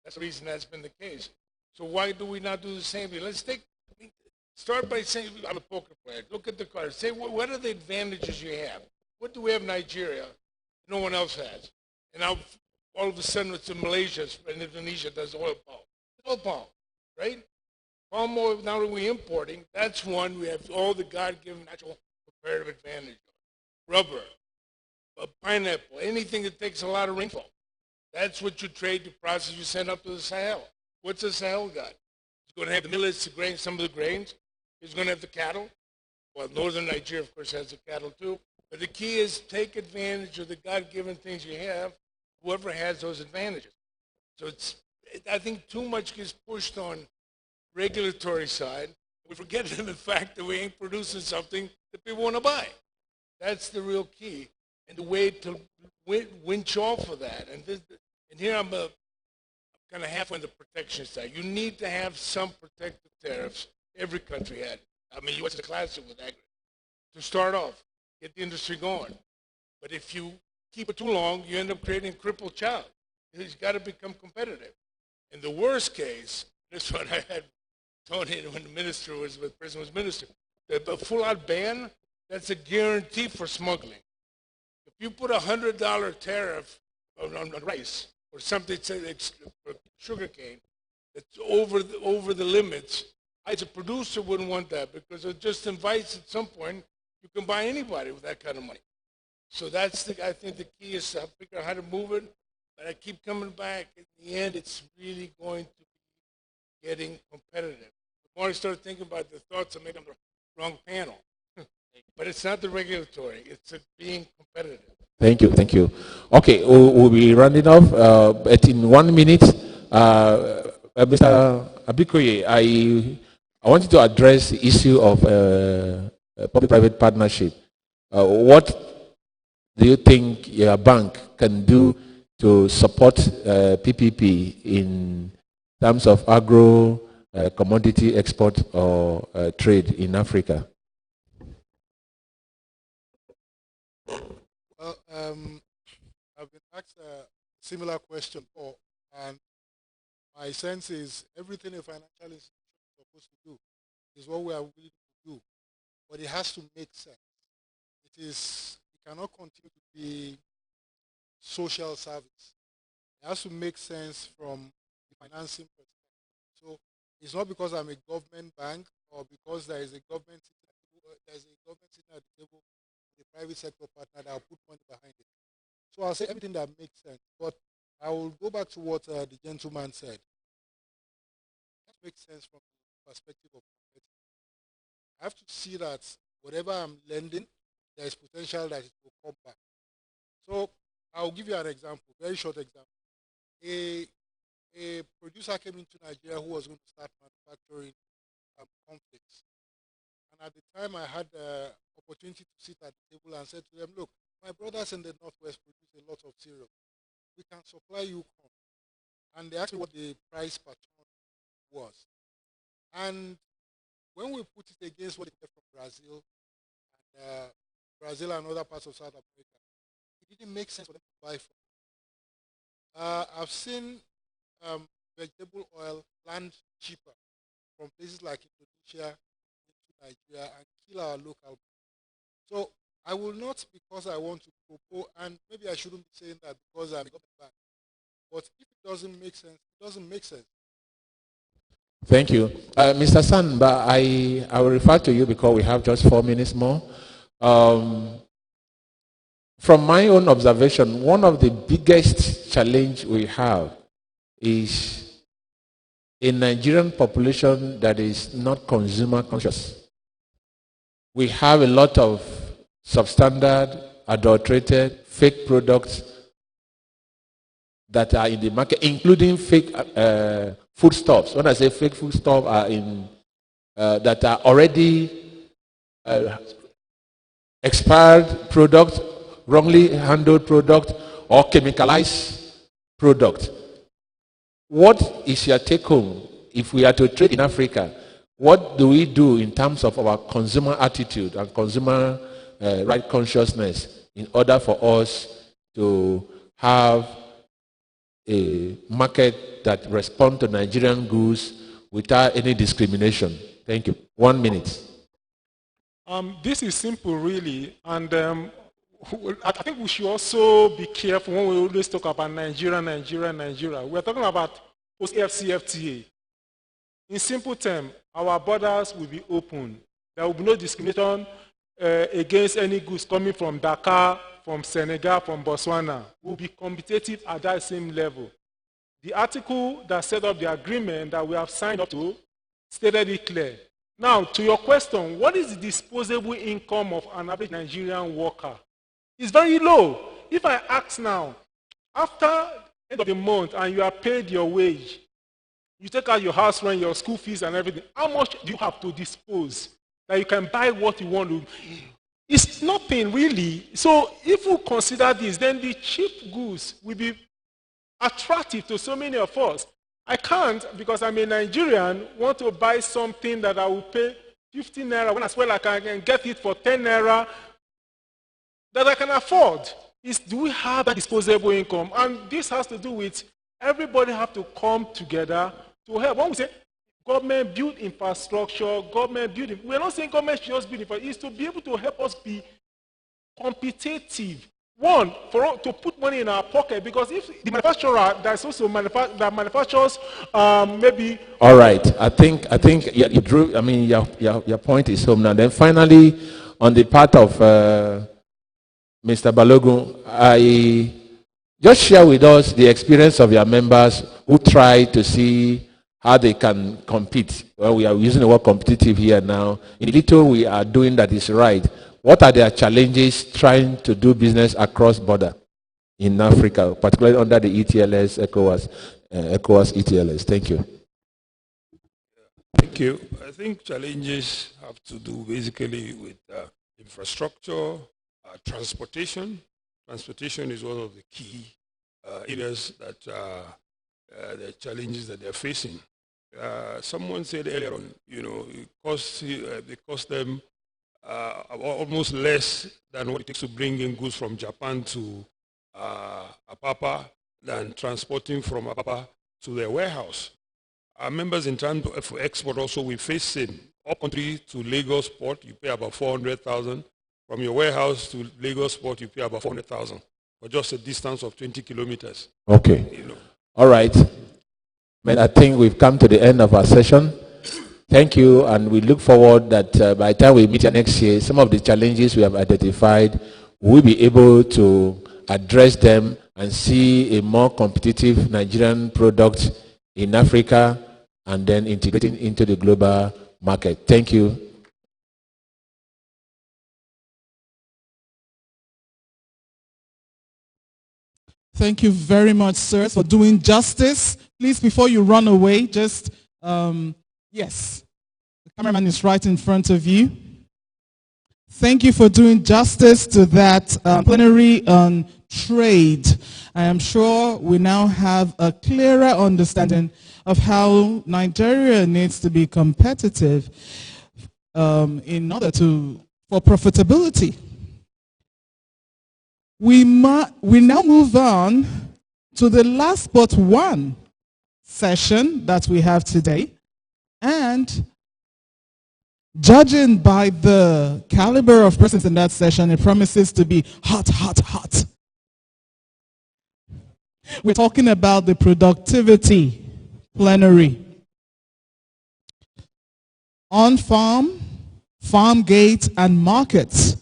That's the reason that's been the case. So why do we not do the same thing? Let's start by saying, I'm a poker player. Look at the cards. Say, what are the advantages you have? What do we have in Nigeria no one else has? And now, all of a sudden, it's in Malaysia and Indonesia does oil palm. Oil palm, right? Palm oil, now that we're importing, that's one we have all the God-given natural comparative advantage. Rubber, pineapple, anything that takes a lot of rainfall. That's what you trade, the process you send up to the Sahel. What's the Sahel got? It's going to have the millets, the grains, some of the grains. It's going to have the cattle. Well, northern Nigeria, of course, has the cattle too. But the key is take advantage of the God-given things you have, whoever has those advantages. So I think too much gets pushed on regulatory side. We forget the fact that we ain't producing something that people want to buy. That's the real key. And the way to winch off of that. And here I'm kind of halfway on the protection side. You need to have some protective tariffs. Every country had it. I mean, U.S. is a classic with agri. To start off, get the industry going. But if you keep it too long, you end up creating a crippled child. He's got to become competitive. In the worst case, this one I had Tony when the minister was, when the president was minister, the full-out ban, that's a guarantee for smuggling. If you put $100 tariff on rice or something, say sugar cane, that's over the limits, as a producer wouldn't want that because it just invites at some point you can buy anybody with that kind of money. So that's I think the key is to figure out how to move it. But I keep coming back. In the end, it's really going to be getting competitive. The more I start thinking about the thoughts, I make them the wrong panel. But it's not the regulatory. It's being competitive. Thank you. Thank you. Okay, we'll be rounding off. But in 1 minute, Mr. Abikoye, I wanted to address the issue of public-private partnership. What do you think your bank can do to support PPP in terms of agro commodity export or trade in Africa? Well, I've been asked a similar question before, and my sense is everything a financial institution is supposed to do is what we are willing to do, but it has to make sense. It cannot continue to be social service. It has to make sense from the financing perspective. So it's not because I'm a government bank or because there is a government sitting at the table with a private sector partner that will put money behind it. So I'll say everything that makes sense. But I will go back to what the gentleman said. That makes sense from the perspective of competitiveness. I have to see that whatever I'm lending, there is potential that it will come back. So I'll give you an example, very short example. A producer came into Nigeria who was going to start manufacturing conflicts. And at the time, I had the opportunity to sit at the table and said to them, look, my brothers in the Northwest produce a lot of cereal. We can supply you corn. And they asked me what the price per ton was. And when we put it against what they get from Brazil and other parts of South America, it didn't make sense for them to buy from. I've seen vegetable oil land cheaper from places like Indonesia into Nigeria and kill our local. So I will not, because I want to propose, and maybe I shouldn't be saying that because I'm a government bank, but if it doesn't make sense, it doesn't make sense. Thank you. Mr. Sanba, I will refer to you because we have just 4 minutes more. From my own observation, one of the biggest challenge we have is a Nigerian population that is not consumer conscious. We have a lot of substandard, adulterated, fake products that are in the market, including fake foodstuffs. When I say fake foodstuffs, are in that are already expired products, wrongly handled product, or chemicalized product. What is your take home if we are to trade in Africa? What do we do in terms of our consumer attitude and consumer right consciousness in order for us to have a market that responds to Nigerian goods without any discrimination? Thank you. 1 minute. This is simple, really, and I think we should also be careful when we always talk about Nigeria. We're talking about post-AFCFTA. In simple terms, our borders will be open. There will be no discrimination against any goods coming from Dakar, from Senegal, from Botswana. We'll be competitive at that same level. The article that set up the agreement that we have signed up to stated it clear. Now, to your question, what is the disposable income of an average Nigerian worker? It's very low. If I ask now, after the end of the month and you are paid your wage, you take out your house rent, your school fees and everything, how much do you have to dispose that you can buy what you want to? It's nothing really. So if we consider this, then the cheap goods will be attractive to so many of us. I can't, because I'm a Nigerian, want to buy something that I will pay 15 naira when as well I can get it for 10 naira that I can afford. Do we have that disposable income? And this has to do with everybody have to come together to help. When we say government build infrastructure, we're not saying government should just build infrastructure. It's to be able to help us be competitive. One, to put money in our pocket, because if the manufacturer that's also that manufactures maybe. All right, I think you drew. I mean, your point is home now. Then finally, on the part of Mr. Balogun, I just share with us the experience of your members who try to see how they can compete. Well, we are using the word competitive here now. In little we are doing that is right. What are their challenges trying to do business across border in Africa, particularly under the ETLS, ECOWAS ETLS? Thank you. Thank you. I think challenges have to do basically with infrastructure, transportation. Transportation is one of the key areas that the challenges that they're facing. Someone said earlier on, they cost them almost less than what it takes to bring in goods from Japan to Apapa than transporting from Apapa to their warehouse. Our members in terms of export also, we face same. Up country to Lagos port, you pay about 400,000. From your warehouse to Lagos port, you pay about 400,000 for just a distance of 20 kilometers. Okay. All right. But I think we've come to the end of our session. Thank you, and we look forward that by the time we meet next year, some of the challenges we have identified, we'll be able to address them and see a more competitive Nigerian product in Africa and then integrating into the global market. Thank you. Thank you very much, sir, for doing justice. Please, before you run away, just, yes, the cameraman is right in front of you. Thank you for doing justice to that plenary on trade. I am sure we now have a clearer understanding of how Nigeria needs to be competitive in order for profitability. We now move on to the last but one session that we have today. And judging by the caliber of persons in that session, it promises to be hot, hot, hot. We're talking about the productivity plenary. On farm, farm gate, and markets.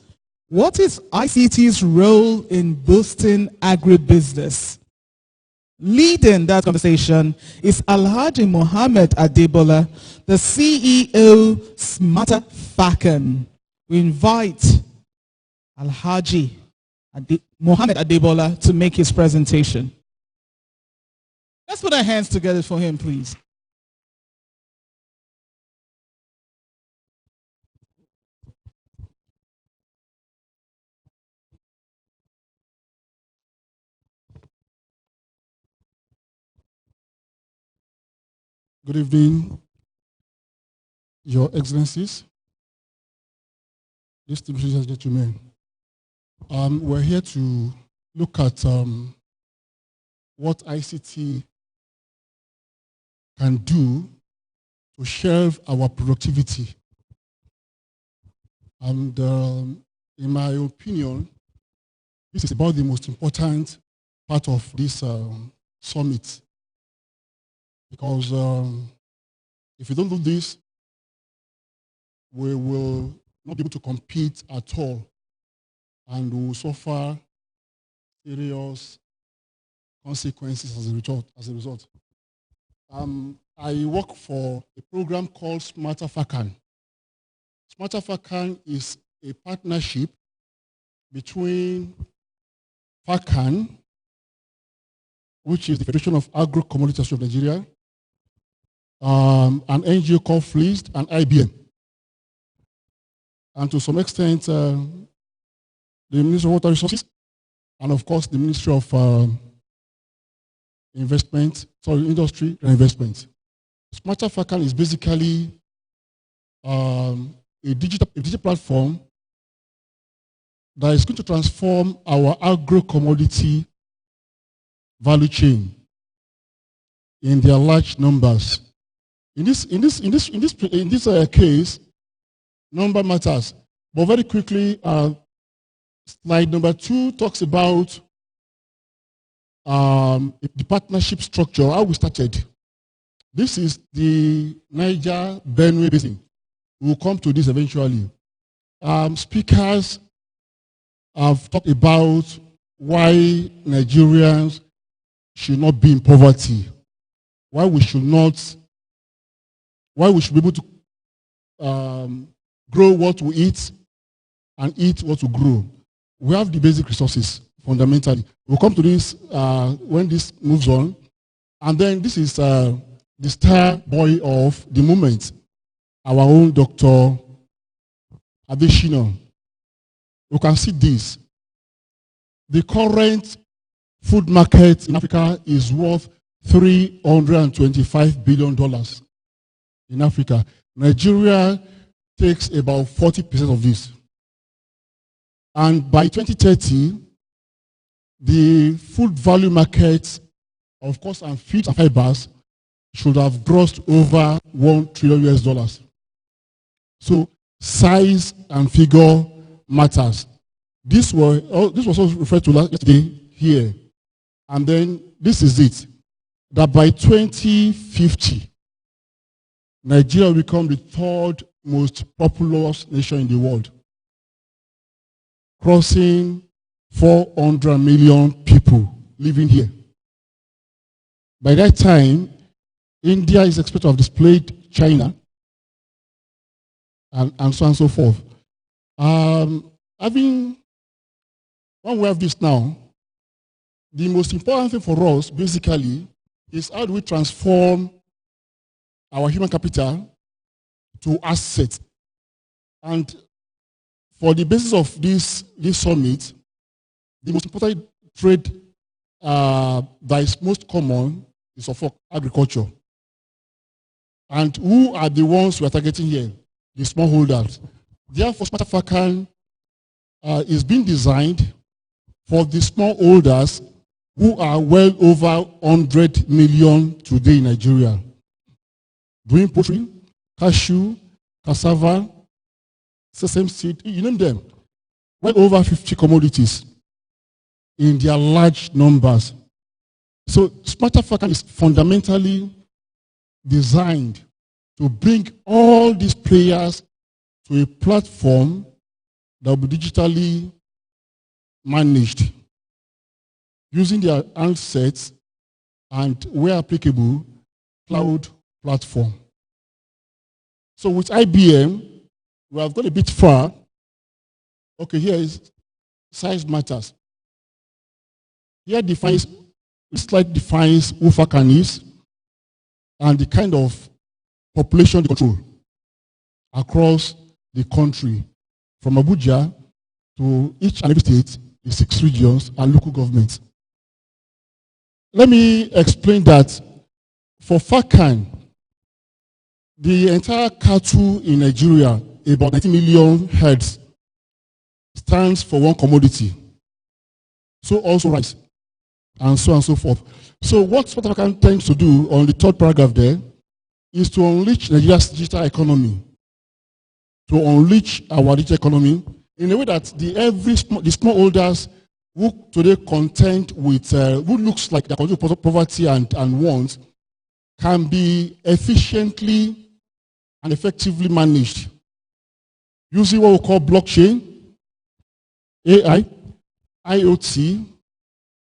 What is ICT's role in boosting agribusiness? Leading that conversation is Alhaji Mohammed Adebola, the CEO, Smarter Fakan. We invite Alhaji Mohammed Adebola to make his presentation. Let's put our hands together for him, please. Good evening, Your Excellencies, distinguished gentlemen. We're here to look at what ICT can do to shelve our productivity. And in my opinion, this is about the most important part of this summit. Because if we don't do this, we will not be able to compete at all, and we will suffer serious consequences as a result. I work for a program called Smarter Fakan. Smarter Fakan is a partnership between Fakan, which is the Federation of Agro-Commodity of Nigeria, an NGO called FLEAST, and IBM. And to some extent, the Ministry of Water Resources, and of course, the Ministry of Industry and Investment. Smarter Fakan is basically a digital platform that is going to transform our agro-commodity value chain in their large numbers. In this case, number matters. But very quickly, slide number 2 talks about the partnership structure, how we started. This is the Niger Benue Basin. We'll come to this eventually. Speakers have talked about why Nigerians should not be in poverty, why we should be able to grow what we eat and eat what we grow. We have the basic resources, fundamentally. We'll come to this when this moves on. And then this is the star boy of the moment, our own Dr. Adeshina. You can see this. The current food market in Africa is worth $325 billion. in Africa. Nigeria takes about 40% of this. And by 2030, the food value market, of course, and feeds and fibers should have grossed over $1 trillion. So size and figure matters. This was also referred to yesterday here. And then this is it, that by 2050, Nigeria will become the third most populous nation in the world, crossing 400 million people living here. By that time, India is expected to have displayed China, and so on and so forth. When we have this now, the most important thing for us, basically, is how do we transform our human capital to assets. And for the basis of this summit, the most important trade that is most common is of agriculture. And who are the ones we are targeting here? The smallholders. Therefore, Smart African is being designed for the smallholders who are well over 100 million today in Nigeria. Doing poultry, cashew, cassava, sesame seed, you name them. Well over 50 commodities in their large numbers. So Smart African is fundamentally designed to bring all these players to a platform that will be digitally managed using their handsets and, where applicable, cloud platform. So with IBM, we have gone a bit far. Okay, here is size matters. Here this slide defines who FACAN is and the kind of population they control across the country, from Abuja to each and every state, the 6 regions and local governments. Let me explain that for FACAN, the entire cattle in Nigeria, about 90 million heads, stands for one commodity. So also rice, and so on and so forth. So what Smart African tends to do on the third paragraph there is to unleash Nigeria's digital economy, to unleash our digital economy in a way that the smallholders who today contend with, who looks like they're content with poverty and wants, can be efficiently and effectively managed using what we call blockchain, AI, IoT,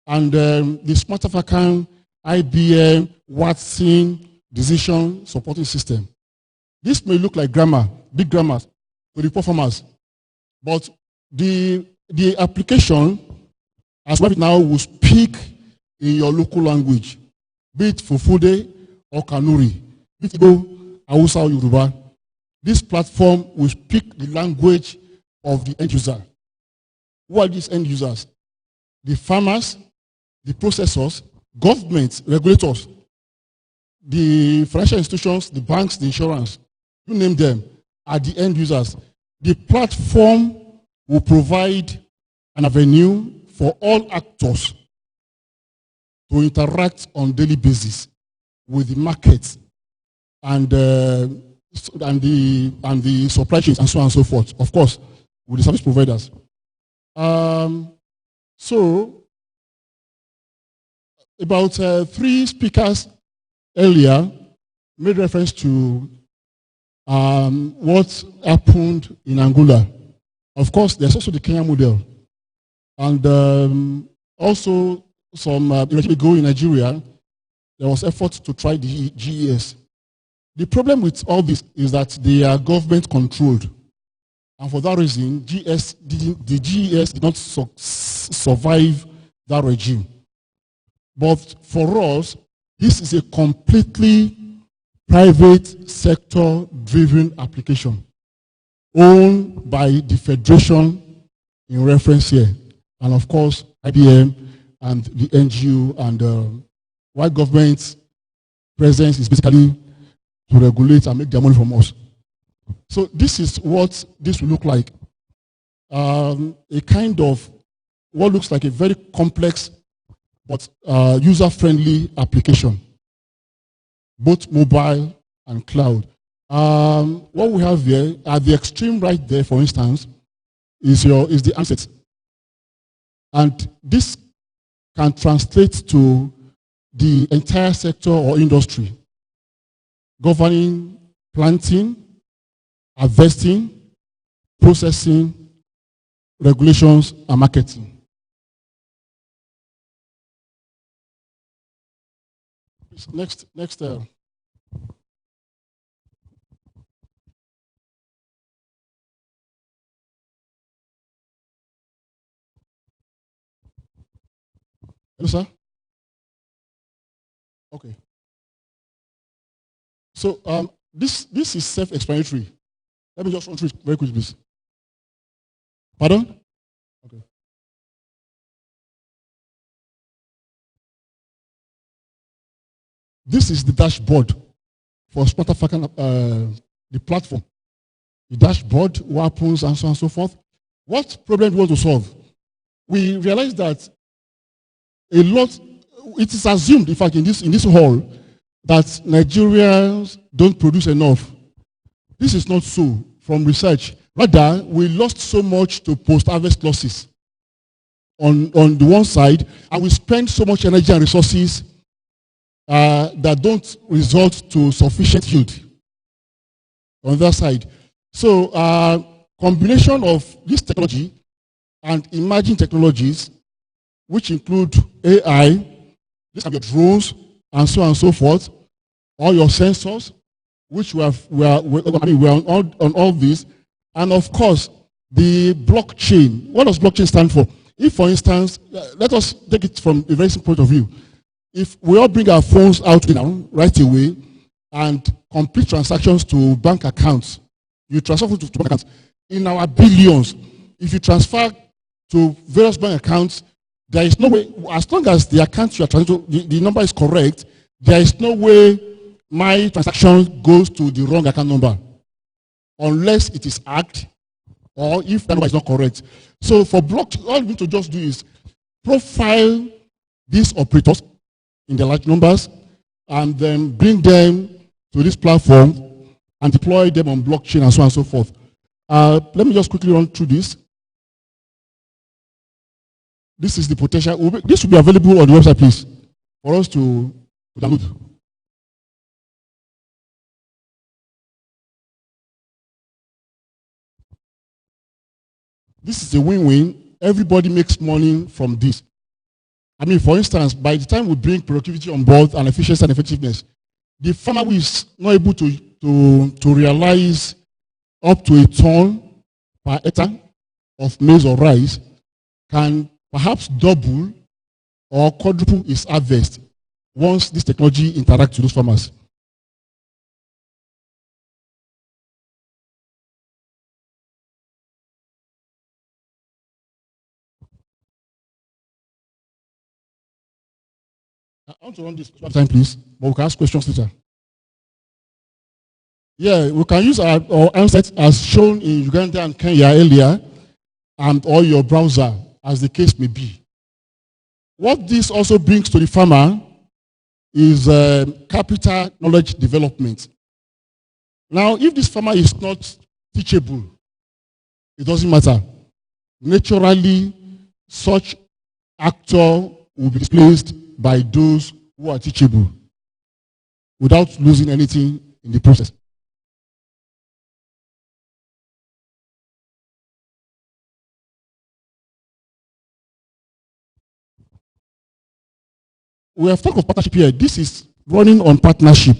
and the Smart African IBM Watson decision supporting system. This may look like grammar, big grammar to the performers, but the application, as well now, will speak in your local language, be it Fufude or Kanuri, be it Igbo, Hausa or Yoruba. This platform will speak the language of the end user. Who are these end users? The farmers, the processors, governments, regulators, the financial institutions, the banks, the insurance, you name them, are the end users. The platform will provide an avenue for all actors to interact on a daily basis with the markets and the supply chains and so on and so forth. Of course, with the service providers. So, about 3 speakers earlier made reference to what happened in Angola. Of course, there's also the Kenya model. And also, some years ago in Nigeria, there was effort to try the GES. The problem with all this is that they are government controlled. And for that reason, the GES did not survive that regime. But for us, this is a completely private sector driven application owned by the federation in reference here. And of course, IBM and the NGO, and white government's presence is basically to regulate and make their money from us. So this is what this will look like. A kind of what looks like a very complex but user-friendly application, both mobile and cloud. What we have here, at the extreme right there, for instance, is the asset. And this can translate to the entire sector or industry, governing planting, harvesting, processing, regulations, and marketing. Next. Hello, sir? Okay. So this is self-explanatory. Let me just run through it very quickly, please. Pardon? Okay. This is the dashboard for Smarter Falcon, the platform. The dashboard, what happens, and so on and so forth. What problem do we want to solve? We realize that a lot, it is assumed, in fact, in this hall, that Nigerians don't produce enough. This is not so from research. Rather, we lost so much to post-harvest losses on the one side, and we spend so much energy and resources that don't result to sufficient yield on the other side. So, combination of this technology and emerging technologies, which include AI, this can be drones, and so on and so forth, all your sensors, which we are on all these, and of course, the blockchain. What does blockchain stand for? If, for instance, let us take it from a very simple point of view. If we all bring our phones out now, right away, and complete transactions to bank accounts, you transfer to bank accounts, in our billions, if you transfer to various bank accounts, there is no way, as long as the account you are transferring to, the number is correct, there is no way my transaction goes to the wrong account number, unless it is hacked or if that number is not correct. So for blockchain, all we need to just do is profile these operators in the large numbers and then bring them to this platform and deploy them on blockchain and so on and so forth. Let me just quickly run through this. This is the potential. This will be available on the website, please, for us to download. This is a win-win. Everybody makes money from this. I mean, for instance, by the time we bring productivity on board and efficiency and effectiveness, the farmer who is not able to realize up to a ton per hectare of maize or rice can perhaps double or quadruple his harvest once this technology interacts with those farmers. I want to run this one time, please, but we can ask questions later. Yeah, we can use our answers as shown in Uganda and Kenya earlier, and or your browser, as the case may be. What this also brings to the farmer is capital knowledge development. Now, if this farmer is not teachable, it doesn't matter. Naturally, such actor will be displaced by those who are teachable without losing anything in the process. We have talked of partnership here. This is running on partnership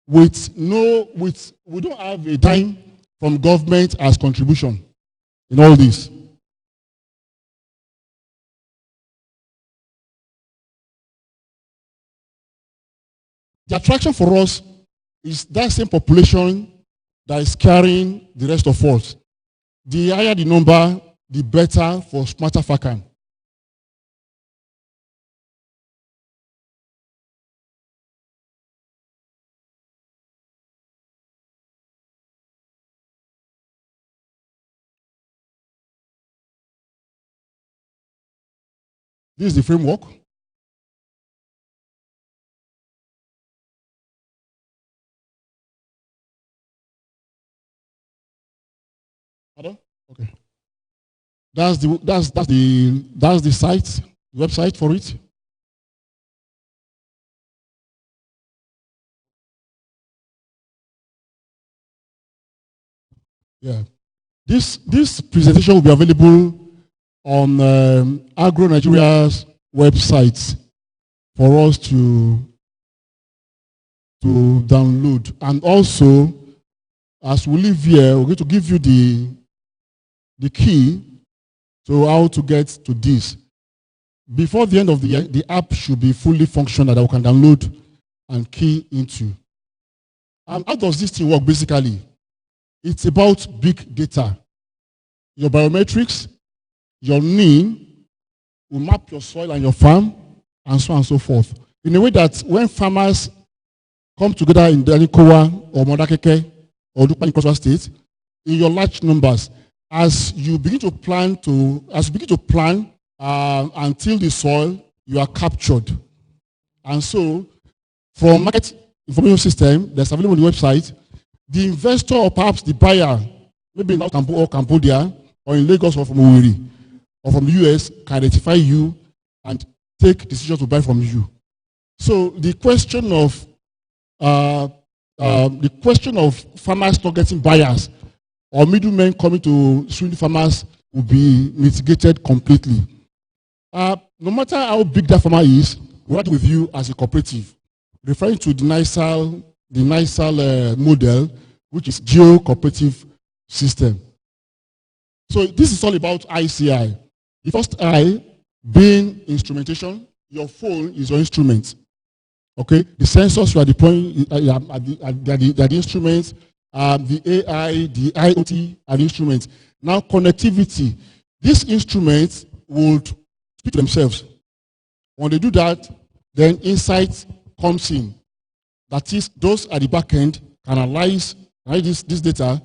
we don't have a dime from government as contribution in all this. The attraction for us is that same population that is carrying the rest of us. The higher the number, the better for Smarter Falcon. This is the framework. Pardon? Okay. That's the site, website for it. Yeah. This presentation will be available on Agro Nigeria's website for us to download. And also, as we leave here, we're going to give you the key to how to get to this. Before the end of the year, the app should be fully functional that we can download and key into. How does this thing work basically? It's about big data. Your biometrics, your name will map your soil and your farm, and so on and so forth. In a way that when farmers come together in Danikowa or Modakeke or Dupani Crosswell State, in your large numbers, as you begin to plan until the soil, you are captured. And so, from market information system that's available on the website, the investor or perhaps the buyer, maybe in Cambodia or in Lagos or from Owerri or from the US, can identify you and take decisions to buy from you. So the question of farmers not getting buyers or middlemen coming to swing farmers will be mitigated completely. No matter how big that farmer is, we work with you as a cooperative, referring to the NISAL model, which is geo-cooperative system. So this is all about ICI. The first I being instrumentation. Your phone is your instrument. Okay, the sensors you are deploying are the instruments. The AI, the IoT are the instruments. Now connectivity. These instruments would speak to themselves. When they do that, then insight comes in. That is, those at the back end can analyze this data,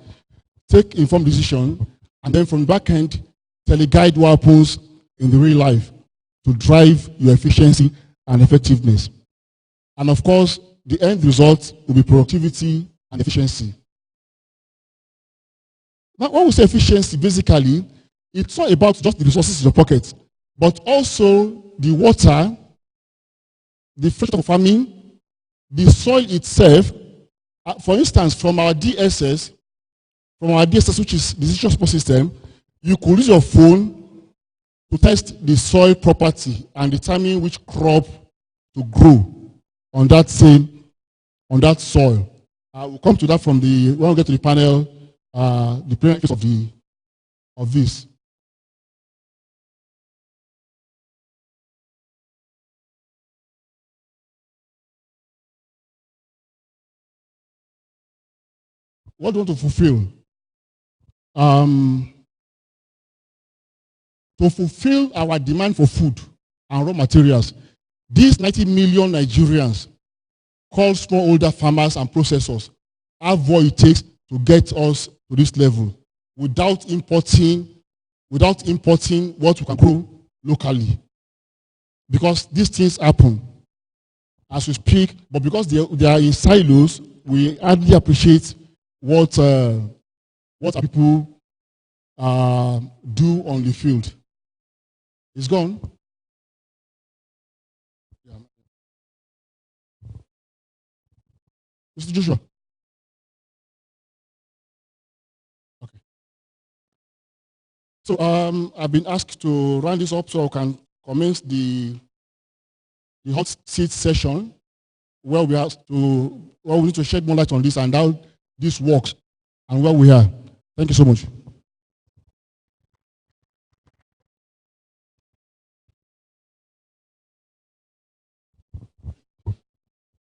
take informed decision, and then from the back end, teleguide what happens in the real life to drive your efficiency and effectiveness. And of course, the end result will be productivity and efficiency. Now, when we say efficiency, basically, it's not about just the resources in your pocket, but also the water, the fresh of farming, the soil itself. For instance, from our DSS, which is decision support system, you could use your phone to test the soil property and determine which crop to grow on that soil. We'll come to that when we get to the panel, the benefits of this. What do we want to fulfill? To fulfill our demand for food and raw materials, these 90 million Nigerians, called smallholder farmers and processors, have what it takes to get us to this level without importing what we can grow locally. Because these things happen as we speak, but because they are in silos, we hardly appreciate what our people do on the field. It's gone. Yeah. Mr. Joshua. Okay. So I've been asked to run this up so I can commence the hot seat session where we need to shed more light on this and how this works and where we are. Thank you so much.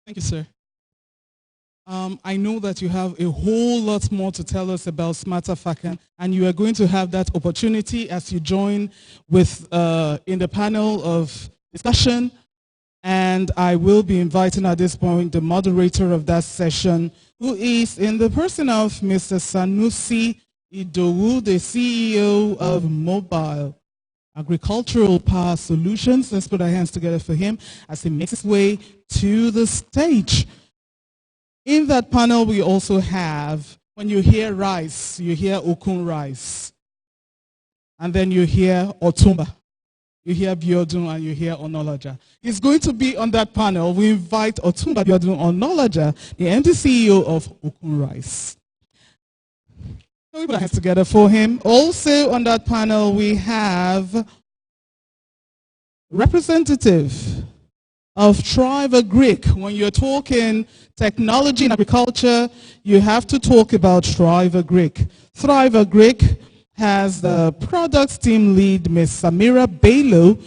Thank you, sir. I know that you have a whole lot more to tell us about Smarter Farming, and you are going to have that opportunity as you join with in the panel of discussion. And I will be inviting at this point the moderator of that session, who is in the person of Mr. Sanusi Idowu, the CEO of Mobile. Agricultural Power Solutions. Let's put our hands together for him as he makes his way to the stage. In that panel, we also have, when you hear rice, you hear Okun rice. And then you hear Otumba. You hear Biodun and you hear Onoloja. He's going to be on that panel. We invite Otumba Biodun Onoloja, the MD CEO of Okun Rice. We put our hands together for him. Also on that panel, we have representative of Thrive Agric. When you're talking technology and agriculture, you have to talk about Thrive Agric. Thrive Agric has the products team lead, Ms. Samira Bello,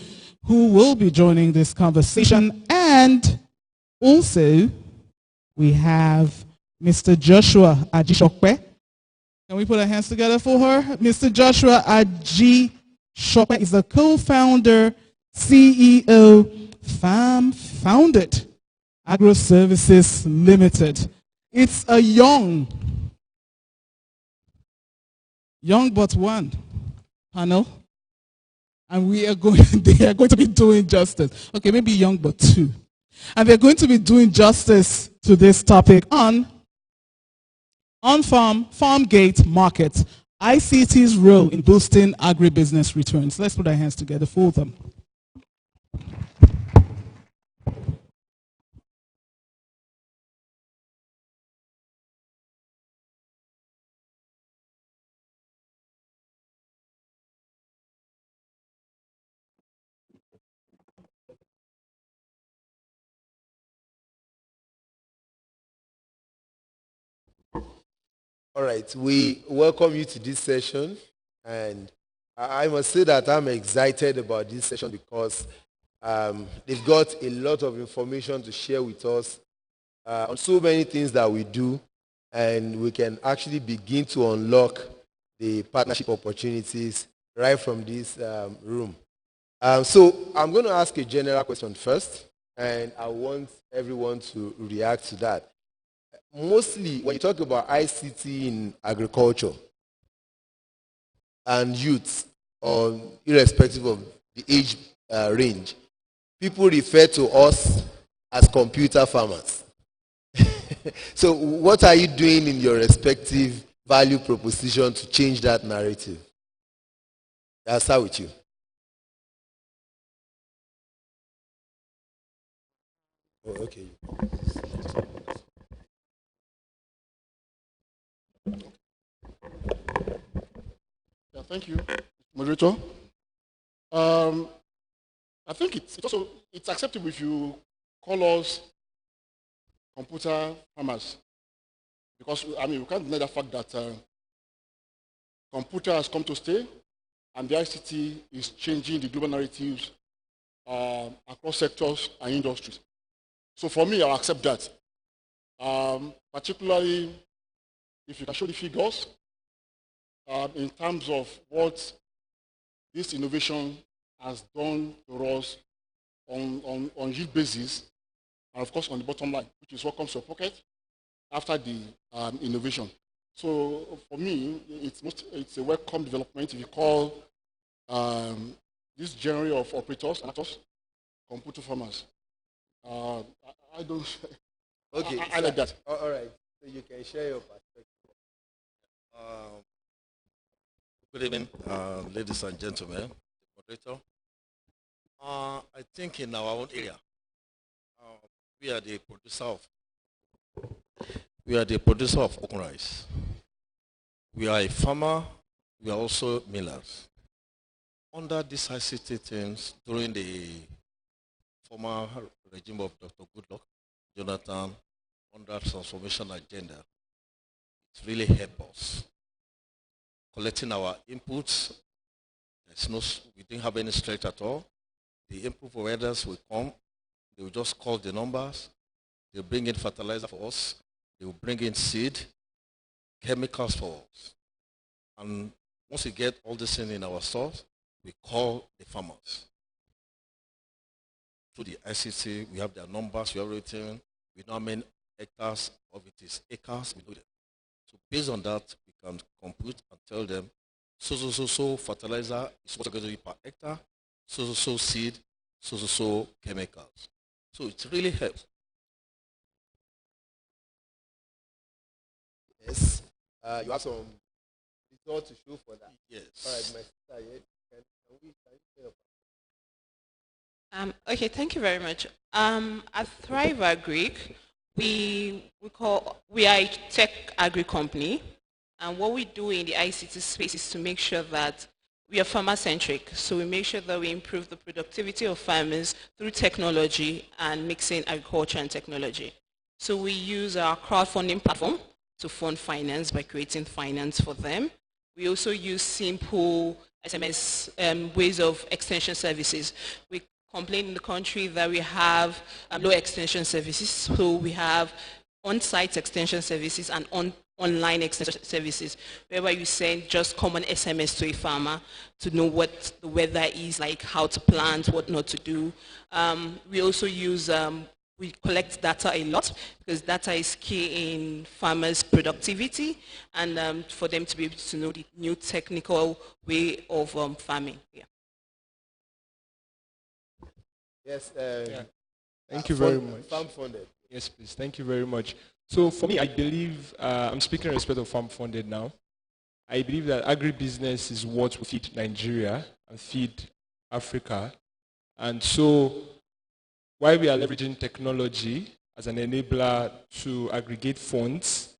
who will be joining this conversation. And also, we have Mr. Joshua Ajishokwe. Can we put our hands together for her? Mr. Joshua Ajishokwe is the co-founder, CEO, Farm Founded Agro Services Limited. It's a young but one panel, and they are going to be doing justice. Okay, maybe young but two. And they're going to be doing justice to this topic on farm gate market, ICT's role in boosting agribusiness returns. Let's put our hands together for them. All right, we welcome you to this session, and I must say that I'm excited about this session because they've got a lot of information to share with us on so many things that we do, and we can actually begin to unlock the partnership opportunities right from this room. So I'm going to ask a general question first, and I want everyone to react to that. Mostly, when you talk about ICT in agriculture and youth, or irrespective of the age range, people refer to us as computer farmers. So what are you doing in your respective value proposition to change that narrative? I'll start with you. Oh, okay. Yeah, thank you, moderator. I think it's acceptable if you call us computer farmers, because we can't deny the fact that computer has come to stay, and the ICT is changing the global narratives across sectors and industries. So for me, I'll accept that. Particularly if you can show the figures in terms of what this innovation has done to us on yield basis, and of course on the bottom line, which is what comes to your pocket after the innovation. So for me, it's a welcome development if you call this genre of operators and actors computer farmers. I don't. Okay, I like that. All right, so you can share your perspective. Good evening, ladies and gentlemen, moderator. I think in our own area, we are the producer of Okun rice. We are a farmer. We are also millers. Under these ICT things, during the former regime of Dr. Goodluck Jonathan, under transformation agenda, it really helped us. Collecting our inputs, we didn't have any strength at all. The input providers will come, they will just call the numbers, they'll bring in fertilizer for us, they will bring in seed, chemicals for us. And once we get all this in our stores, we call the farmers. Through the ICT, we have their numbers, we have everything. We know how many hectares of it is acres, we know that. So based on that, we can compute and tell them so fertilizer is what you're going to be per hectare, so seed, so chemicals. So it really helps. Yes. You have some result to show for that. Yes. All right, my sister, yeah. Can you say Okay, thank you very much. At Thrive Agric, we are a tech agri company, and what we do in the ICT space is to make sure that we are farmer-centric. So we make sure that we improve the productivity of farmers through technology and mixing agriculture and technology. So we use our crowdfunding platform to fund finance by creating finance for them. We also use simple SMS ways of extension services. We complain in the country that we have low extension services. So we have on-site extension services and online extension services, whereby you send just common SMS to a farmer to know what the weather is like, how to plant, what not to do. We also use, we collect data a lot because data is key in farmers' productivity and for them to be able to know the new technical way of farming. Yeah. Yes. Thank you very much. Farm funded. Yes, please. Thank you very much. So for me, I believe, I'm speaking in respect of farm funded now. I believe that agribusiness is what will feed Nigeria and feed Africa. And so while we are leveraging technology as an enabler to aggregate funds,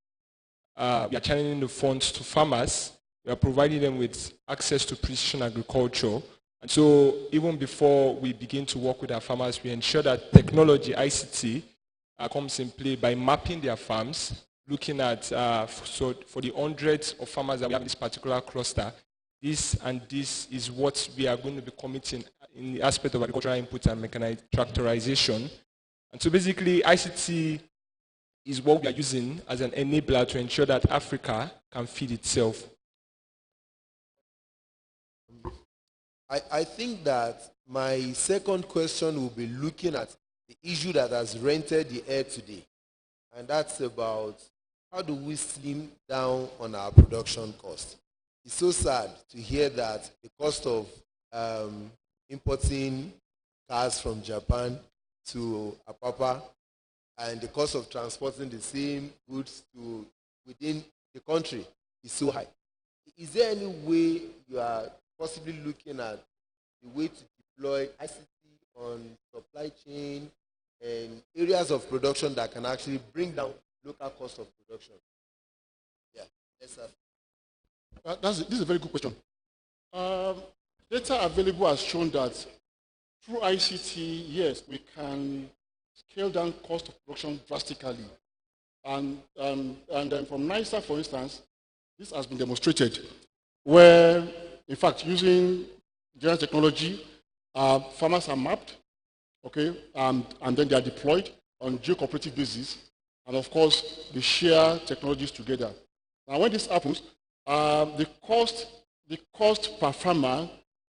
we are channeling the funds to farmers. We are providing them with access to precision agriculture. And so even before we begin to work with our farmers, we ensure that technology, ICT, comes in play by mapping their farms, looking at, so for the hundreds of farmers that we have in this particular cluster, this is what we are going to be committing in the aspect of agricultural input and mechanized tractorization. And so basically, ICT is what we are using as an enabler to ensure that Africa can feed itself. I think that my second question will be looking at the issue that has rented the air today. And that's about how do we slim down on our production cost. It's so sad to hear that the cost of importing cars from Japan to Apapa and the cost of transporting the same goods to within the country is so high. Is there any way you are possibly looking at the way to deploy ICT on supply chain and areas of production that can actually bring down local cost of production? Yeah, yes, sir. This is a very good question. Data available has shown that through ICT, yes, we can scale down cost of production drastically. And from NISA, for instance, this has been demonstrated, where, in fact, using general technology, farmers are mapped, okay, and then they are deployed on geo-cooperative basis, and of course, they share technologies together. Now, when this happens, the cost per farmer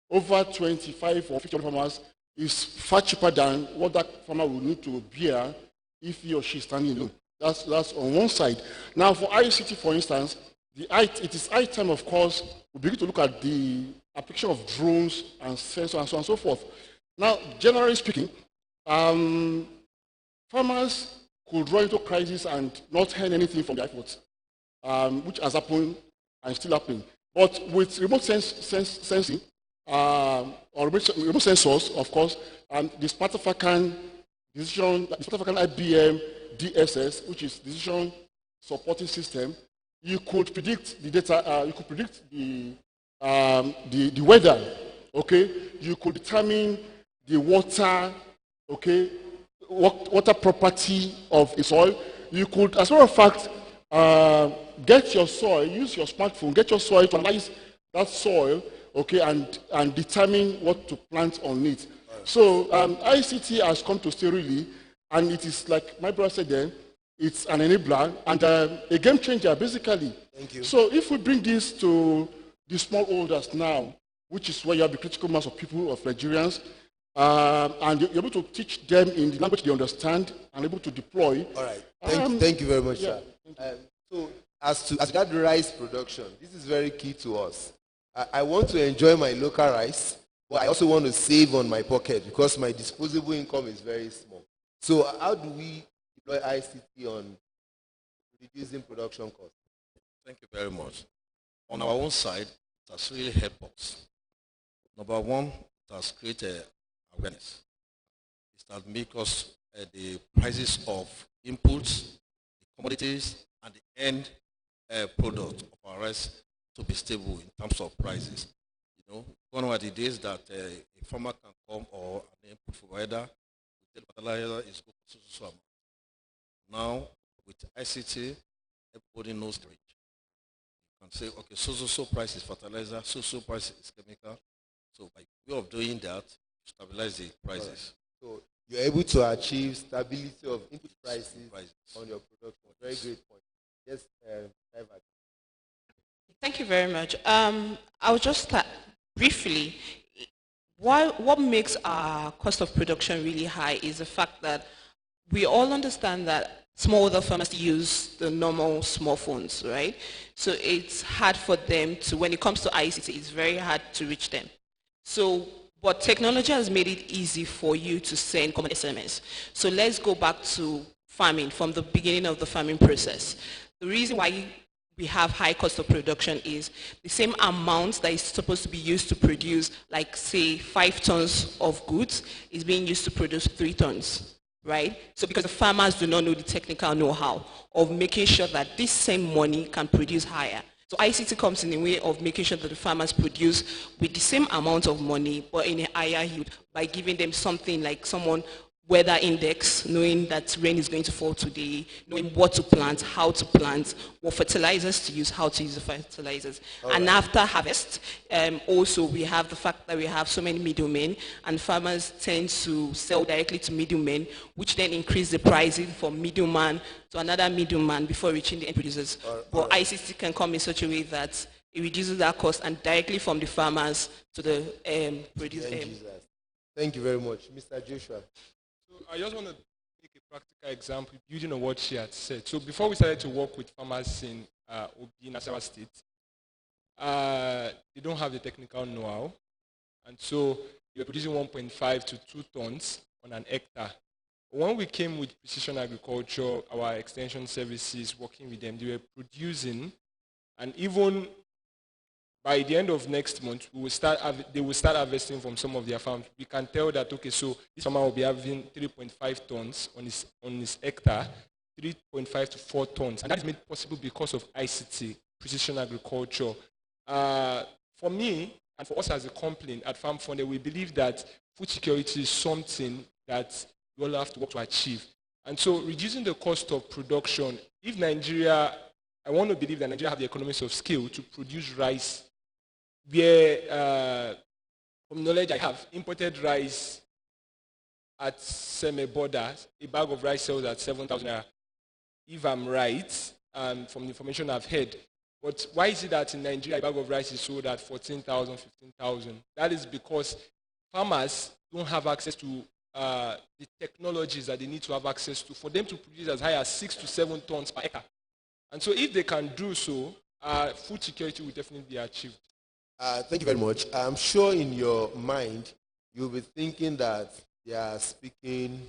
over 25 or 50 farmers is far cheaper than what that farmer will need to bear if he or she is standing alone. That's on one side. Now, for ICT, for instance, it is high time, of course, we begin to look at the application of drones and sensors and so on and so forth. Now, generally speaking, farmers could run into crisis and not earn anything from their efforts, which has happened and still happening. But with remote sensing, or remote sensors, of course, and the Smart African IBM DSS, which is decision supporting system, you could predict the data, you could predict the weather, okay? You could determine the water, okay, water property of a soil. You could, as a matter of fact, get your soil, use your smartphone, get your soil to analyze that soil, okay, and determine what to plant on it. So ICT has come to stay really, and it is like my brother said then, it's an enabler and a game changer, basically. Thank you. So if we bring this to the smallholders now, which is where you have the critical mass of people, of Nigerians, and you're able to teach them in the language they understand and able to deploy. All right. Thank you very much, sir. So as regard rice production, this is very key to us. I want to enjoy my local rice, but I also want to save on my pocket because my disposable income is very small. So how do we deploy ICT on reducing production costs? Thank you very much. On our own side, it has really helped us. Number one, it has created awareness. It has made us the prices of inputs, the commodities, and the end product of our rice to be stable in terms of prices. You know, one of the days that a farmer can come or an input provider, the fertilizer is good for so amount. Now, with ICT, everybody knows the rate. You can say, okay, so price is fertilizer, so price is chemical. So by way of doing that, stabilize the prices. So you're able to achieve stability of input prices on your production. Very great point. Yes, Ivan. Thank you very much. I'll just start briefly. What makes our cost of production really high is the fact that we all understand that smallholder farmers use the normal small phones, right? So it's hard for them to, when it comes to ICT, it's very hard to reach them. So, but technology has made it easy for you to send common SMS. So let's go back to farming, from the beginning of the farming process. The reason why we have high cost of production is the same amount that is supposed to be used to produce, like say 5 tons of goods, is being used to produce 3 tons, right? So because the farmers do not know the technical know-how of making sure that this same money can produce higher. So ICT comes in the way of making sure that the farmers produce with the same amount of money, but in a higher yield, by giving them something like someone weather index, knowing that rain is going to fall today, knowing what to plant, how to plant, what fertilizers to use, how to use the fertilizers. And after harvest, also we have the fact that we have so many middlemen, and farmers tend to sell directly to middlemen, which then increase the pricing from middleman to another middleman before reaching the end producers. But ICT can come in such a way that it reduces that cost and directly from the farmers to the producers. Thank you very much. Mr. Joshua. I just want to take a practical example, building on what she had said. So before we started to work with farmers in Obi, Nasarawa State, they don't have the technical know-how. And so they were producing 1.5 to 2 tons on an hectare. When we came with precision agriculture, our extension services, working with them, they were producing, and even by the end of next month, they will start harvesting from some of their farms. We can tell that, okay, so this farmer will be having 3.5 tons on his hectare, 3.5 to 4 tons. And that is made possible because of ICT, precision agriculture. For me, and for us as a company at Farm Funded, we believe that food security is something that we all have to work to achieve. And so reducing the cost of production, if Nigeria, I want to believe that Nigeria have the economies of scale to produce rice where, from knowledge I have, imported rice at semi-borders, a bag of rice sells at 7,000, if I'm right, from the information I've heard. But why is it that in Nigeria a bag of rice is sold at 14,000, 15,000? That is because farmers don't have access to the technologies that they need to have access to for them to produce as high as 6 to 7 tons per acre. And so if they can do so, food security will definitely be achieved. Thank you very much. I'm sure in your mind, you'll be thinking that they are speaking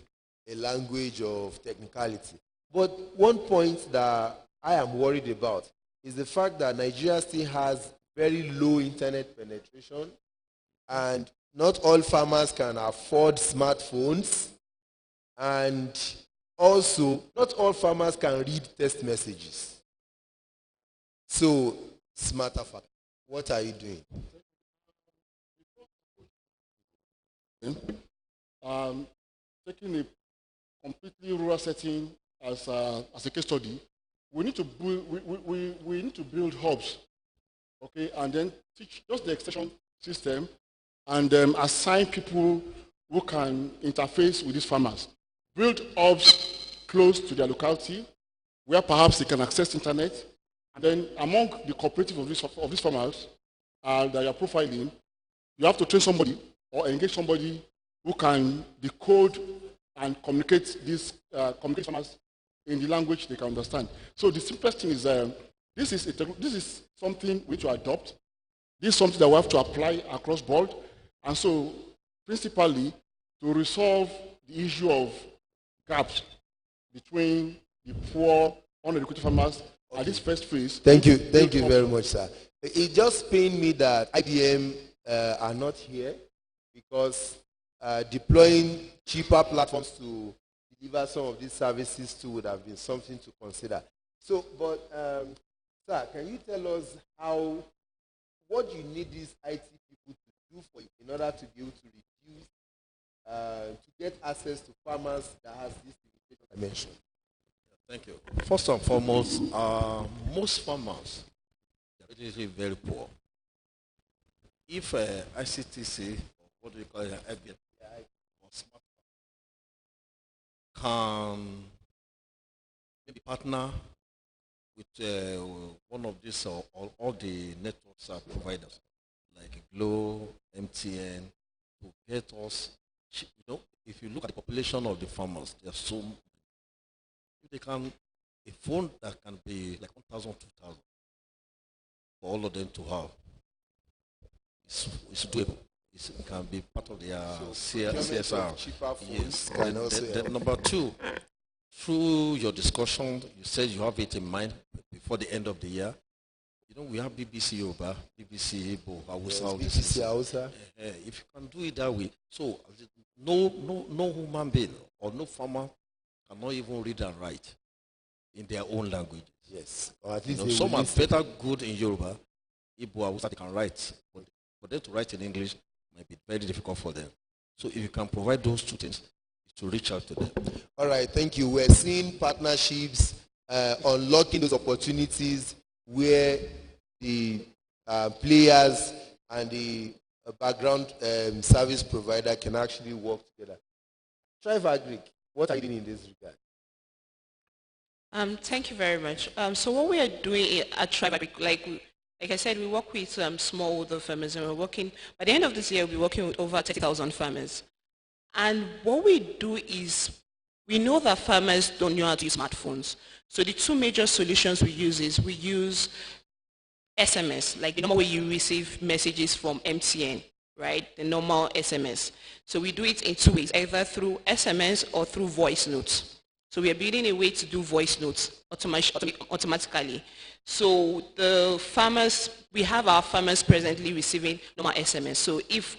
a language of technicality. But one point that I am worried about is the fact that Nigeria still has very low internet penetration, and not all farmers can afford smartphones, and also not all farmers can read text messages. So, smarter farmers. What are you doing? Taking a completely rural setting as a case study, we need to build, we need to build hubs, okay, and then teach just the extension system, and assign people who can interface with these farmers. Build hubs close to their locality, where perhaps they can access internet. And then among the cooperative of these farmers that you are profiling, you have to train somebody or engage somebody who can decode and communicate these farmers in the language they can understand. So the simplest thing is this is something which you adopt, This is something that we have to apply across board. And so, principally, to resolve the issue of gaps between the poor, uneducated farmers at this first phase. Thank you very much, sir. It just pained me that IBM are not here because deploying cheaper platforms to deliver some of these services to would have been something to consider. So, but sir, can you tell us what you need these IT people to do for you in order to be able to reduce, to get access to farmers that has this limitation I mentioned? Thank you. First and foremost, most farmers are really very poor. If ICTC, or what do you call it, IBM, or smart can maybe partner with one of these or all the networks providers like Glo, MTN, to get us, if you look at the population of the farmers, there are so many. They can, a phone that can be like 1,000, 2,000 for all of them to have. It's doable. It can be part of their CSR. Yes. Then number two, through your discussion, you said you have it in mind before the end of the year. We have BBC Yoruba, BBC Igbo, Hausa. BBC Hausa. If you can do it that way, so no human being or no farmer cannot even read and write in their own language. Yes. Or at least some are better good in Yoruba, Igbo, Hausa, they can write. But for them to write in English might be very difficult for them. So if you can provide those two things, to reach out to them. All right, thank you. We're seeing partnerships, unlocking those opportunities where the players and the background service provider can actually work together. Thrive Agric, what are you doing in this regard? Thank you very much. So what we are doing at Thrive Agric, like I said, we work with smallholder farmers, and we're working, by the end of this year, we'll be working with over 30,000 farmers. And what we do is, we know that farmers don't know how to use smartphones. So the two major solutions we use is, we use SMS, like the normal way you receive messages from MTN, right? The normal SMS. So we do it in two ways, either through SMS or through voice notes. So we are building a way to do voice notes automatically. So the farmers, we have our farmers presently receiving normal SMS. So if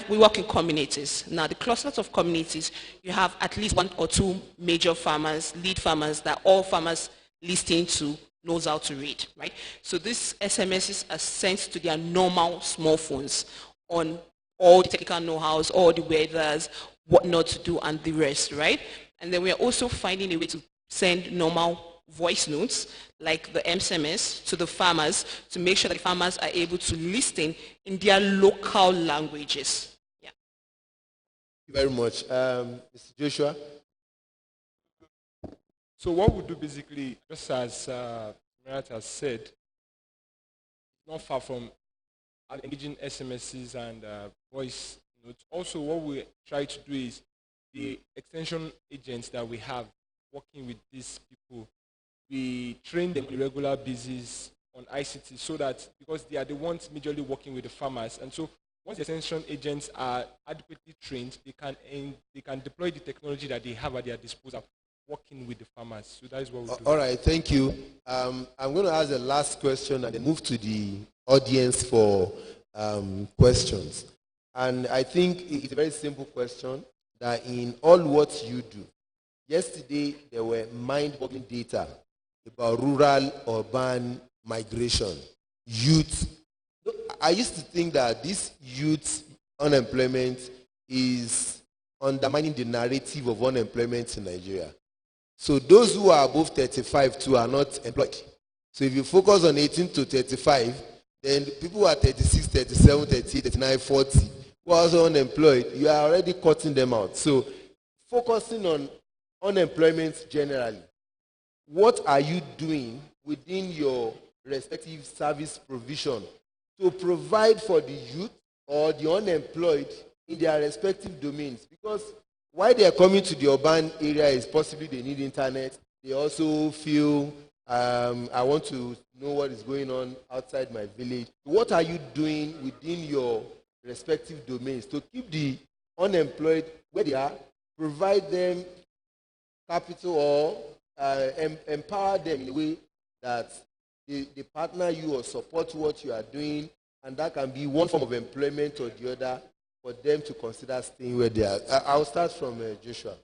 we work in communities. Now the clusters of communities, you have at least one or two major farmers, lead farmers, that all farmers listening to knows how to read, right? So these SMSs are sent to their normal small phones on all the technical know-hows, all the weathers, what not to do, and the rest, right? And then we are also finding a way to send normal voice notes, like the SMS, to the farmers to make sure that the farmers are able to listen in their local languages. Yeah. Thank you very much. Mr. Joshua? So what we do basically, just as Merit has said, not far from engaging SMSs and voice notes. Also, what we try to do is the extension agents that we have working with these people, we train them on a regular basis on ICT so that, because they are the ones majorly working with the farmers, and so once the extension agents are adequately trained, they can deploy the technology that they have at their disposal working with the farmers. So that is what we do. All right, thank you. I'm going to ask the last question and then move to the audience for questions. And I think it's a very simple question, that in all what you do, yesterday there were mind-boggling data about rural-urban migration, youth. I used to think that this youth unemployment is undermining the narrative of unemployment in Nigeria. So those who are above 35 too are not employed. So if you focus on 18 to 35, then people who are 36, 37, 38, 39, 40, who are also unemployed, you are already cutting them out. So focusing on unemployment generally, what are you doing within your respective service provision to provide for the youth or the unemployed in their respective domains? Because why they are coming to the urban area is possibly they need internet. They also feel I want to know what is going on outside my village. What are you doing within your respective domains to keep the unemployed where they are, provide them capital or empower them in a way that they partner you or support what you are doing, and that can be one form of employment or the other for them to consider staying where they are. I'll start from Joshua.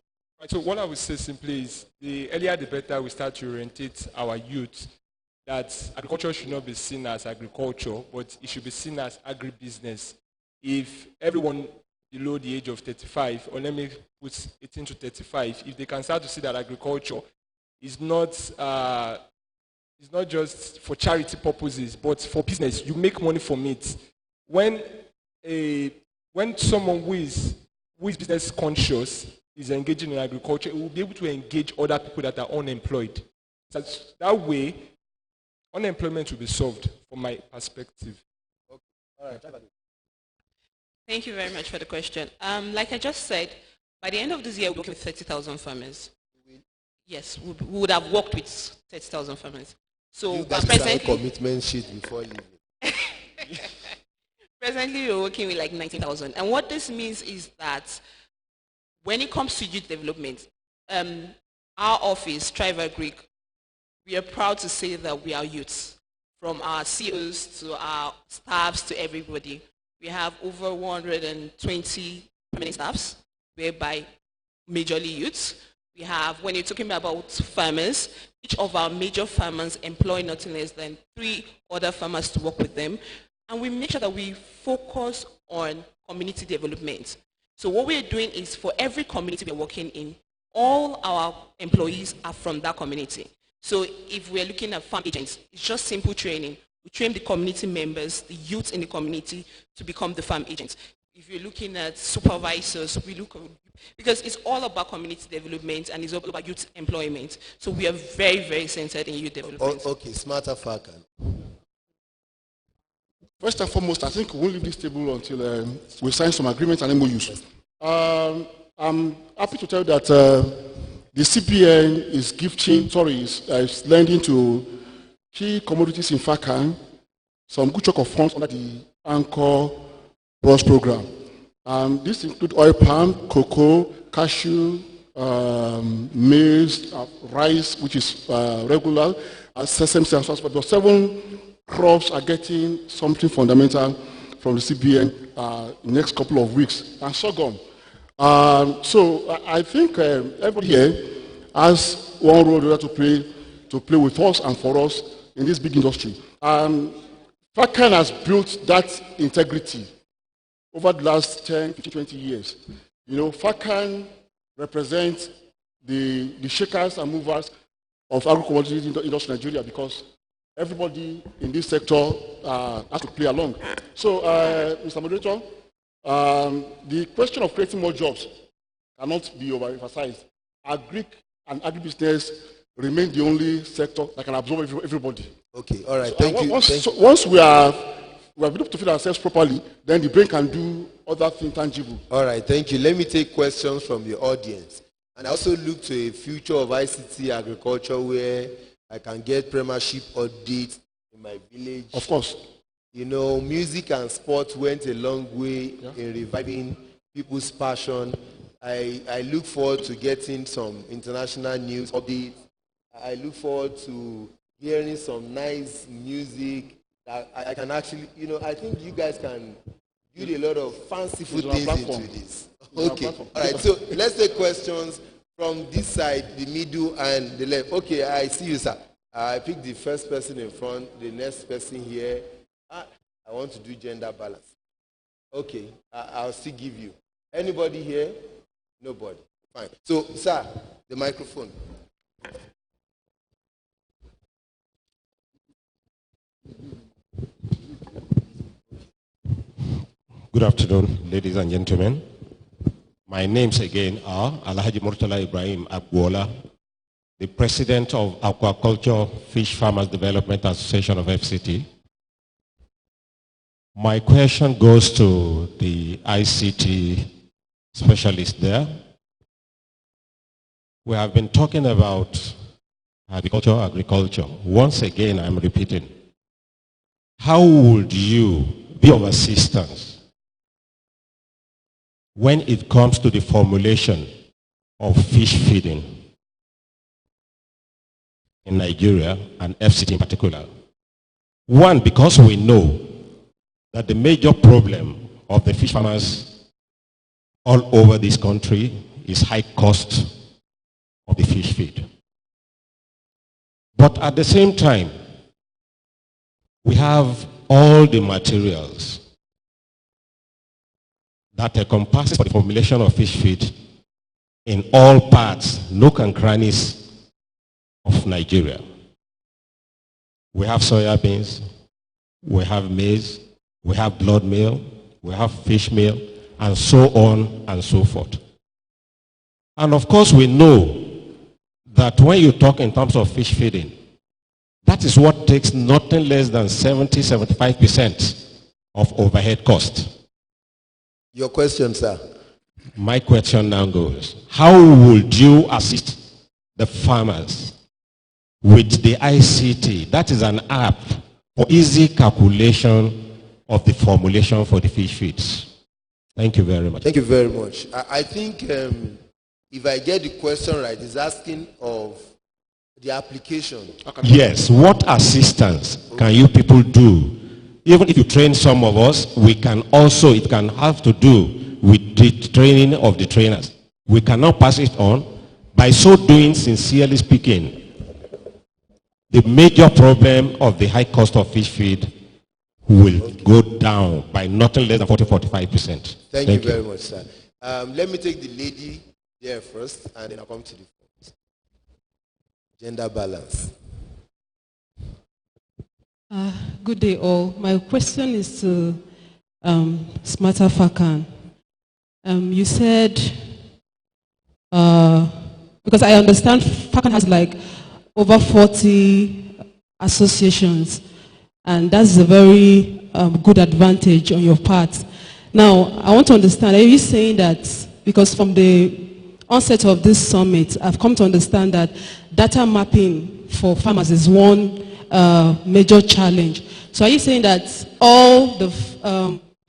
So what I would say simply is, the earlier the better we start to orientate our youth that agriculture should not be seen as agriculture, but it should be seen as agribusiness. If everyone below the age of 35, or let me put 18 to 35, if they can start to see that agriculture is not just for charity purposes, but for business, you make money from it. When someone who is business conscious is engaging in agriculture, it will be able to engage other people that are unemployed. So that way, unemployment will be solved from my perspective. Okay. All right. Thank you very much for the question. Like I just said, by the end of this year, we're working with 30,000 farmers. Yes, we would have worked with 30,000 farmers. So you guys sign commitment sheet before leaving. Presently, we're working with like 19,000. And what this means is that when it comes to youth development, our office, Triver Greek, we are proud to say that we are youths. From our CEOs to our staffs to everybody. We have over 120 permanent staffs, whereby majorly youths. We have, when you're talking about farmers, each of our major farmers employ nothing less than 3 other farmers to work with them. And we make sure that we focus on community development. So what we're doing is, for every community we're working in, all our employees are from that community. So if we're looking at farm agents, it's just simple training. We train the community members, the youth in the community, to become the farm agents. If you're looking at supervisors, because it's all about community development and it's all about youth employment. So we are very, very centered in youth development. Okay, smarter Falcon. First and foremost, I think we won't leave this table until we sign some agreements and MOUs. I'm happy to tell you that the CPN is lending to key commodities in FACAN some good chunk of funds under the Anchor Bros program. This includes oil palm, cocoa, cashew, maize, rice, which is regular, sesame seeds, but the 7 crops are getting something fundamental from the CBN in the next couple of weeks, and sorghum. So I think everybody here has one role to play with us and for us in this big industry. FACAN has built that integrity over the last 10, 15, 20 years. You know, FACAN represents the shakers and movers of agro-commodity industry in Nigeria, because everybody in this sector has to play along. So, Mr. Moderator, the question of creating more jobs cannot be overemphasized. Agri and agribusiness remain the only sector that can absorb everybody. Okay, all right, so, thank you. Once we have been able to feed ourselves properly, then the brain can do other things tangible. All right, thank you. Let me take questions from the audience. And I also look to a future of ICT agriculture where I can get premiership audits in my village. Of course. You know, music and sports went a long way in reviving people's passion. I look forward to getting some international news updates. I look forward to hearing some nice music that I can actually, you know, I think you guys can build a lot of fanciful things into this. Okay, all right, so let's take questions from this side, the middle, and the left. Okay, I see you, sir. I picked the first person in front, the next person here. I want to do gender balance. Okay, I'll still give you. Anybody here? Nobody. Fine. So, sir, the microphone. Good afternoon, ladies and gentlemen. My names again are Alhaji Murtala Ibrahim Agboola, the President of Aquaculture Fish Farmers Development Association of FCT. My question goes to the ICT specialist there. We have been talking about agriculture. Once again, I'm repeating. How would you be of assistance when it comes to the formulation of fish feeding in Nigeria and FCT in particular? One, because we know that the major problem of the fish farmers all over this country is high cost of the fish feed. But at the same time, we have all the materials that encompasses for the formulation of fish feed in all parts, nook and crannies of Nigeria. We have soya beans, we have maize, we have blood meal, we have fish meal, and so on and so forth. And of course we know that when you talk in terms of fish feeding, that is what takes nothing less than 70-75% of overhead cost. Your question, sir. My question now goes, how would you assist the farmers with the ICT? That is an app for easy calculation of the formulation for the fish feeds. Thank you very much. Thank you very much. I think if I get the question right, it's asking of the application. Yes. What assistance can you people do? Even if you train some of us, we can also, it can have to do with the training of the trainers. We cannot pass it on. By so doing, sincerely speaking, the major problem of the high cost of fish feed will go down by nothing less than 40-45%. Thank you very much, sir. Let me take the lady there first, and then I'll come to the front. Gender balance. Good day, all. My question is to Smarter Fakan. You said, because I understand Fakan has like over 40 associations, and that's a very good advantage on your part. Now, I want to understand, are you saying that, because from the onset of this summit, I've come to understand that data mapping for farmers is one major challenge. So are you saying that all the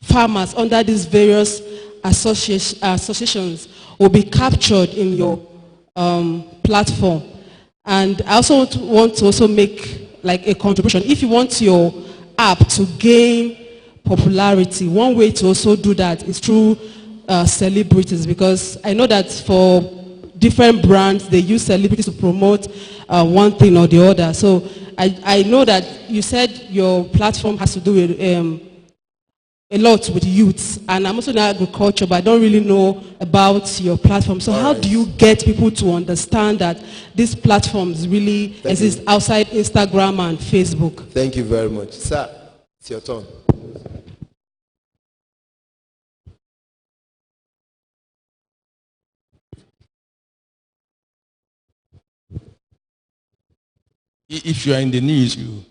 farmers under these various associations will be captured in your platform? And I also want to also make like a contribution. If you want your app to gain popularity, one way to also do that is through celebrities, because I know that for different brands, they use celebrities to promote one thing or the other. So I know that you said your platform has to do with a lot with youths, and I'm also in agriculture, but I don't really know about your platform. So how do you get people to understand that these platforms really exist outside Instagram and Facebook? Thank you very much. Sir, it's your turn. If you are in the news, you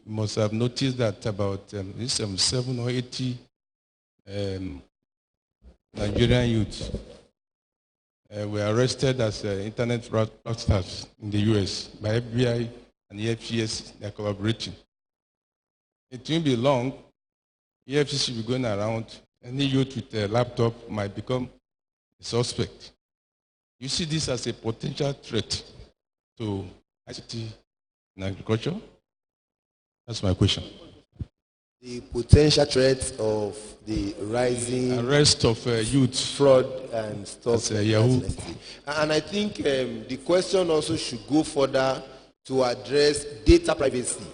must have noticed that about 7 or 80 Nigerian youths were arrested as internet fraudsters in the US by FBI and the FCS. They are collaborating. It won't be long. The FCC will be going around. Any youth with a laptop might become a suspect. You see this as a potential threat to ICT in agriculture? That's my question. The potential threat of the rising arrest of youth, fraud and stuff. Yahoo. And I think the question also should go further to address data privacy,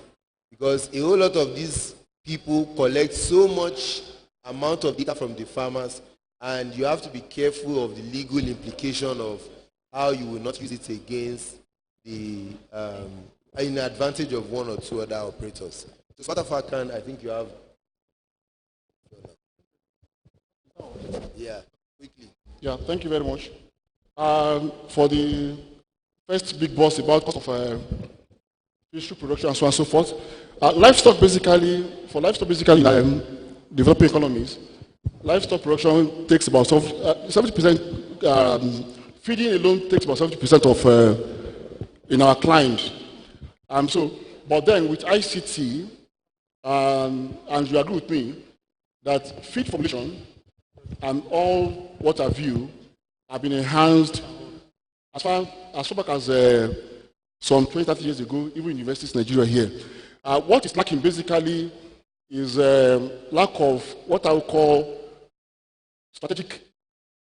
because a whole lot of these people collect so much amount of data from the farmers, and you have to be careful of the legal implication of how you will not use it against the in advantage of one or two other operators. So Smarter Fakan, I think you have. Yeah, quickly. Yeah, thank you very much. For the first big boss about cost of fish production and so on and so forth, livestock basically, developing economies, livestock production takes about 70%, feeding alone takes about 70% of in our client. But then with ICT, and you agree with me that feed formulation and all what have you have been enhanced as far back as some 20, 30 years ago, even in universities in Nigeria here. What is lacking basically is lack of what I would call strategic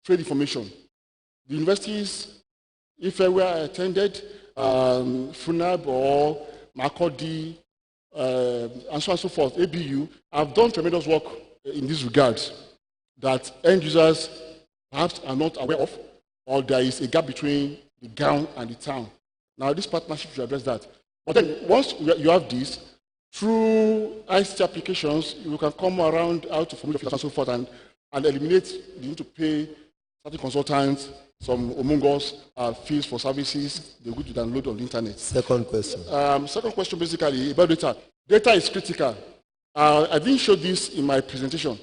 trade information. The universities, if I were attended, FUNAB or Makodi, and so on and so forth, ABU, have done tremendous work in this regard that end users perhaps are not aware of, or there is a gap between the ground and the town. Now, this partnership should address that. But then, once you have this, through ICT applications, you can come around how to formulate and so forth and eliminate the need to pay certain consultants, some humongous fees for services they go to download on the internet. Second question. Second question basically about data. Data is critical. I didn't show this in my presentation.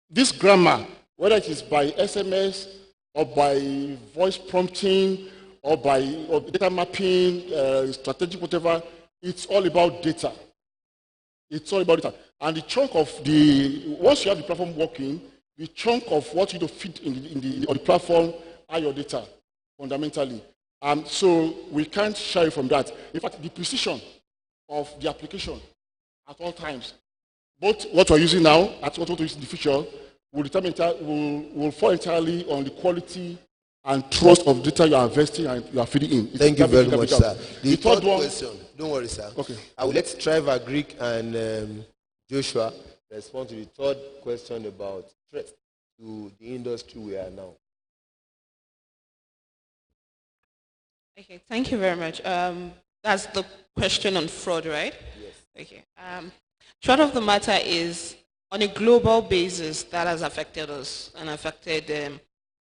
This grammar, whether it is by SMS or by voice prompting or by data mapping, strategic, whatever, it's all about data. It's all about data. And the chunk of once you have the platform working, the chunk of what you do feed on the platform are your data, fundamentally. So we can't shy from that. In fact, the precision of the application at all times, both what we're using now and what we're using in the future, will fall entirely on the quality and trust of data you are investing and you are feeding in. Thank you very much, sir. The third one, question, don't worry, sir. Okay. I will let Trevor, Greek, and Joshua respond to the third question about threat to the industry we are now. Okay, thank you very much. That's the question on fraud, right? Yes. Okay. Truth of the matter is, on a global basis, that has affected us and affected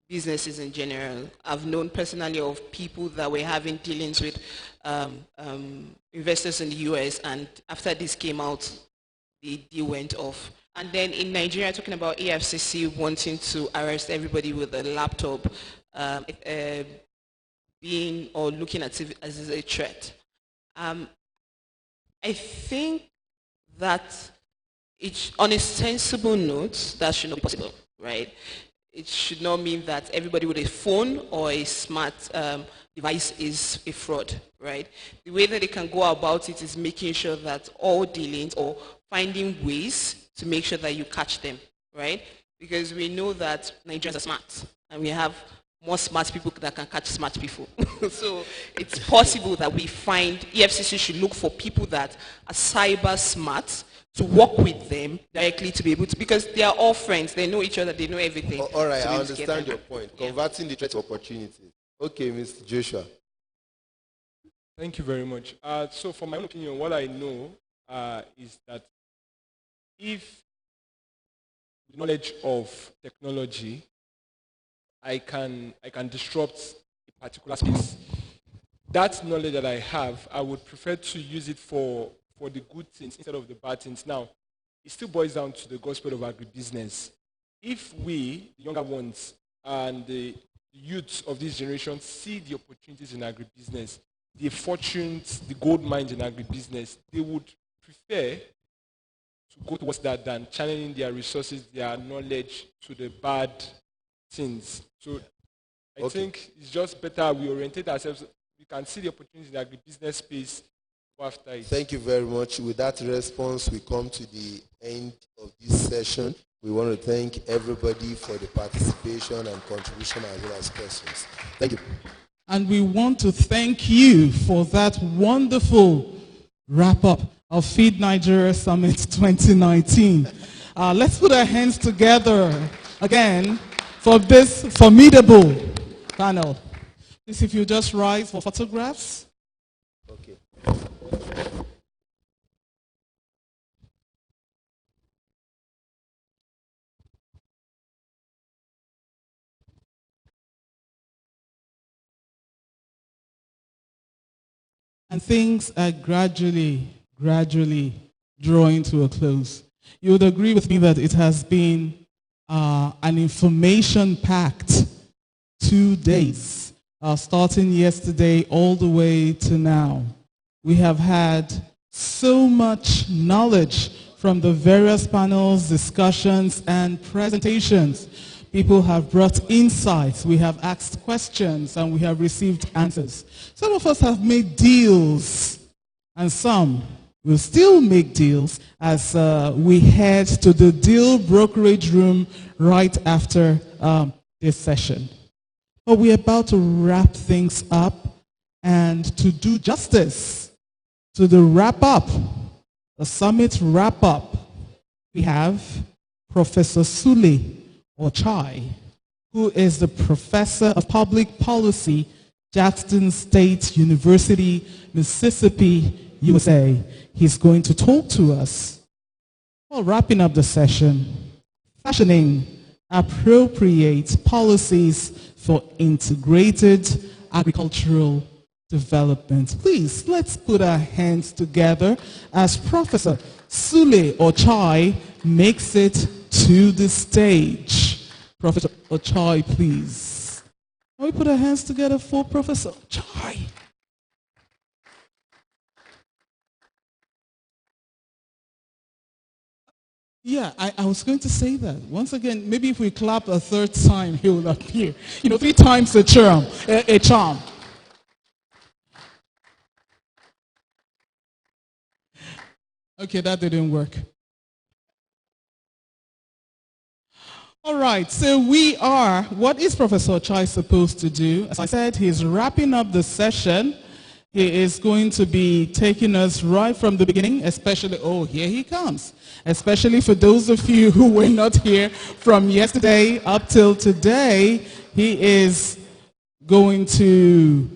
businesses in general. I've known personally of people that were having dealings with investors in the US, and after this came out, the deal went off. And then in Nigeria, talking about EFCC wanting to arrest everybody with a laptop, being or looking at it as a threat. I think that on a sensible note, that should not be possible, right? It should not mean that everybody with a phone or a smart device is a fraud, right? The way that they can go about it is making sure that all dealings or finding ways to make sure that you catch them, right? Because we know that Nigerians are smart, and we have more smart people that can catch smart people. So it's possible that we find EFCC should look for people that are cyber smart to work with them directly to be able to, because they are all friends, they know each other, they know everything. All right, I understand your point. Yeah. Converting the threat to opportunity. Okay, Mr. Joshua. Thank you very much. So from my opinion, what I know is that if the knowledge of technology, I can disrupt a particular space. That knowledge that I have, I would prefer to use it for the good things instead of the bad things. Now, it still boils down to the gospel of agribusiness. If we, the younger ones, and the youths of this generation see the opportunities in agribusiness, the fortunes, the gold mines in agribusiness, they would prefer to go towards that than channeling their resources, their knowledge to the bad things. So I think it's just better we orientate ourselves. We can see the opportunities in the agribusiness space after it. Thank you very much. With that response, we come to the end of this session. We want to thank everybody for the participation and contribution as well as questions. Thank you. And we want to thank you for that wonderful wrap-up of Feed Nigeria Summit 2019. Let's put our hands together again for this formidable panel. Please, if you just rise for photographs. Okay. And things are gradually drawing to a close. You would agree with me that it has been an information-packed 2 days, starting yesterday all the way to now. We have had so much knowledge from the various panels, discussions, and presentations. People have brought insights, we have asked questions, and we have received answers. Some of us have made deals, and some will still make deals as we head to the deal brokerage room right after this session. But we're about to wrap things up, and to do justice to the wrap-up, the summit wrap-up, we have Professor Sule Ochai, who is the Professor of Public Policy, Jackson State University, Mississippi, USA. He's going to talk to us. Well, wrapping up the session, fashioning appropriate policies for integrated agricultural development. Please, let's put our hands together as Professor Sule Ochai makes it to the stage. Professor Ochai, please. Can we put our hands together for Professor Ochai? Yeah, I was going to say that. Once again, maybe if we clap a third time, he will appear. You know, 3 times a charm. A charm. Okay, that didn't work. All right, so what is Professor Ochai supposed to do? As I said, he's wrapping up the session. He is going to be taking us right from the beginning, especially, oh, here he comes. Especially for those of you who were not here from yesterday up till today, he is going to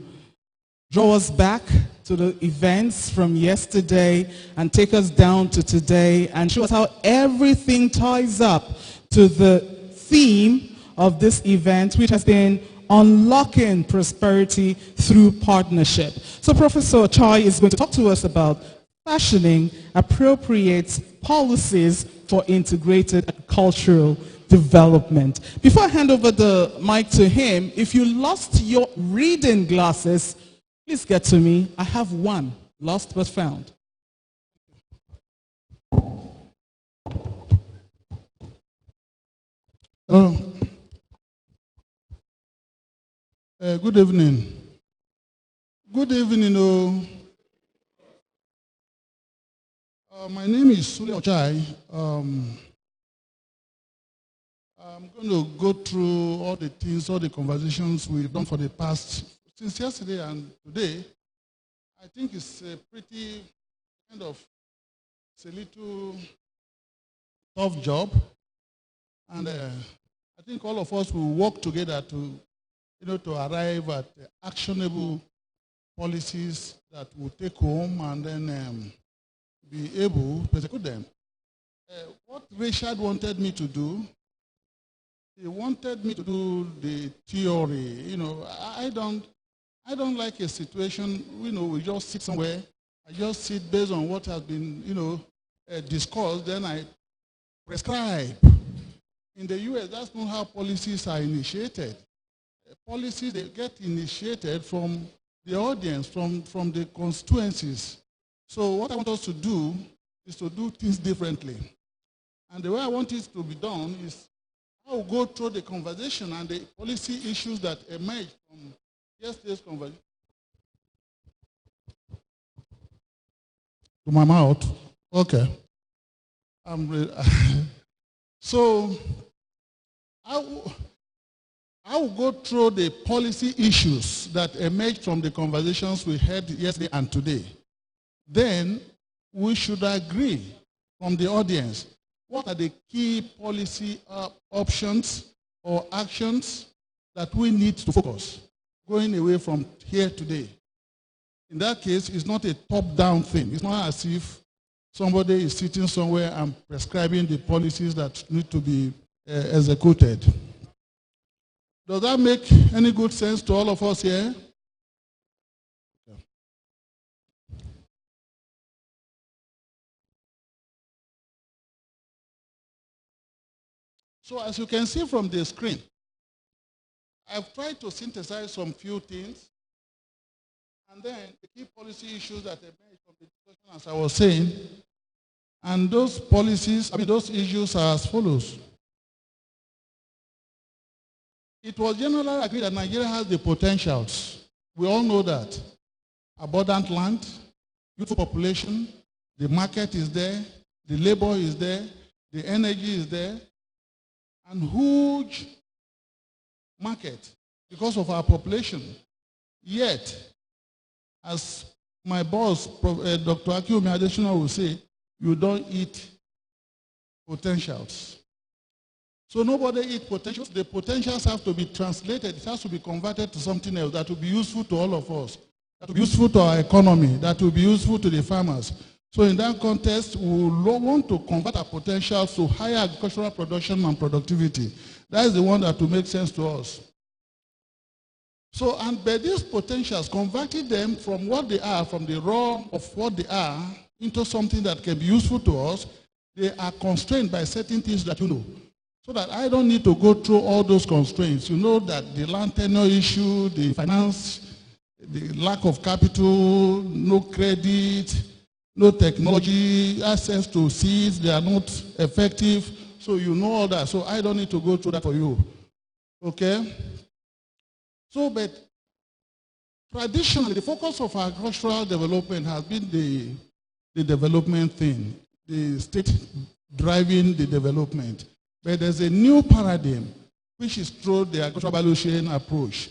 draw us back to the events from yesterday and take us down to today and show us how everything ties up to the theme of this event, which has been unlocking prosperity through partnership. So Professor Ochai is going to talk to us about fashioning appropriate policies for integrated agricultural development. Before I hand over the mic to him, if you lost your reading glasses, please get to me. I have one, lost but found. Good evening. Good evening. My name is Sule Ochai. I'm going to go through all the things, all the conversations we've done for the past, since yesterday and today. I think it's a pretty it's a little tough job. And I think all of us will work together to arrive at actionable policies that will take home and then be able to execute them. What Richard wanted me to do, he wanted me to do the theory. I don't like a situation, we just sit somewhere, I just sit based on what has been, discussed, then I prescribe. In the US, that's not how policies are initiated. Policies, they get initiated from the audience, from the constituencies. So what I want us to do is to do things differently. And the way I want it to be done is I will go through the conversation and the policy issues that emerge from yesterday's conversation. To my mouth? Okay. So I will go through the policy issues that emerged from the conversations we had yesterday and today. Then we should agree from the audience what are the key policy options or actions that we need to focus going away from here today. In that case, it's not a top-down thing. It's not as if somebody is sitting somewhere and prescribing the policies that need to be executed. Does that make any good sense to all of us here? So as you can see from the screen, I've tried to synthesize some few things, And then the key policy issues that emerged from the discussion, as I was saying, and those policies, those issues are as follows. It was generally agreed that Nigeria has the potentials. We all know that. Abundant land, youthful population, the market is there, the labor is there, the energy is there, and huge market because of our population. Yet, as my boss, Dr. Akiumi Adesina, will say, you don't eat potentials. So nobody eats potentials. The potentials have to be translated. It has to be converted to something else that will be useful to all of us, that will be useful to our economy, that will be useful to the farmers. So in that context, we want to convert our potentials to higher agricultural production and productivity. That is the one that will make sense to us. So, and by these potentials, converting them from what they are, from the raw of what they are, into something that can be useful to us, they are constrained by certain things that you know. So that I don't need to go through all those constraints. You know that the land tenure issue, the finance, the lack of capital, no credit, no technology, access to seeds, they are not effective. So you know all that. So I don't need to go through that for you. Okay? So, but traditionally, the focus of agricultural development has been the development thing, the state driving the development. But there's a new paradigm, which is through the agricultural value chain approach.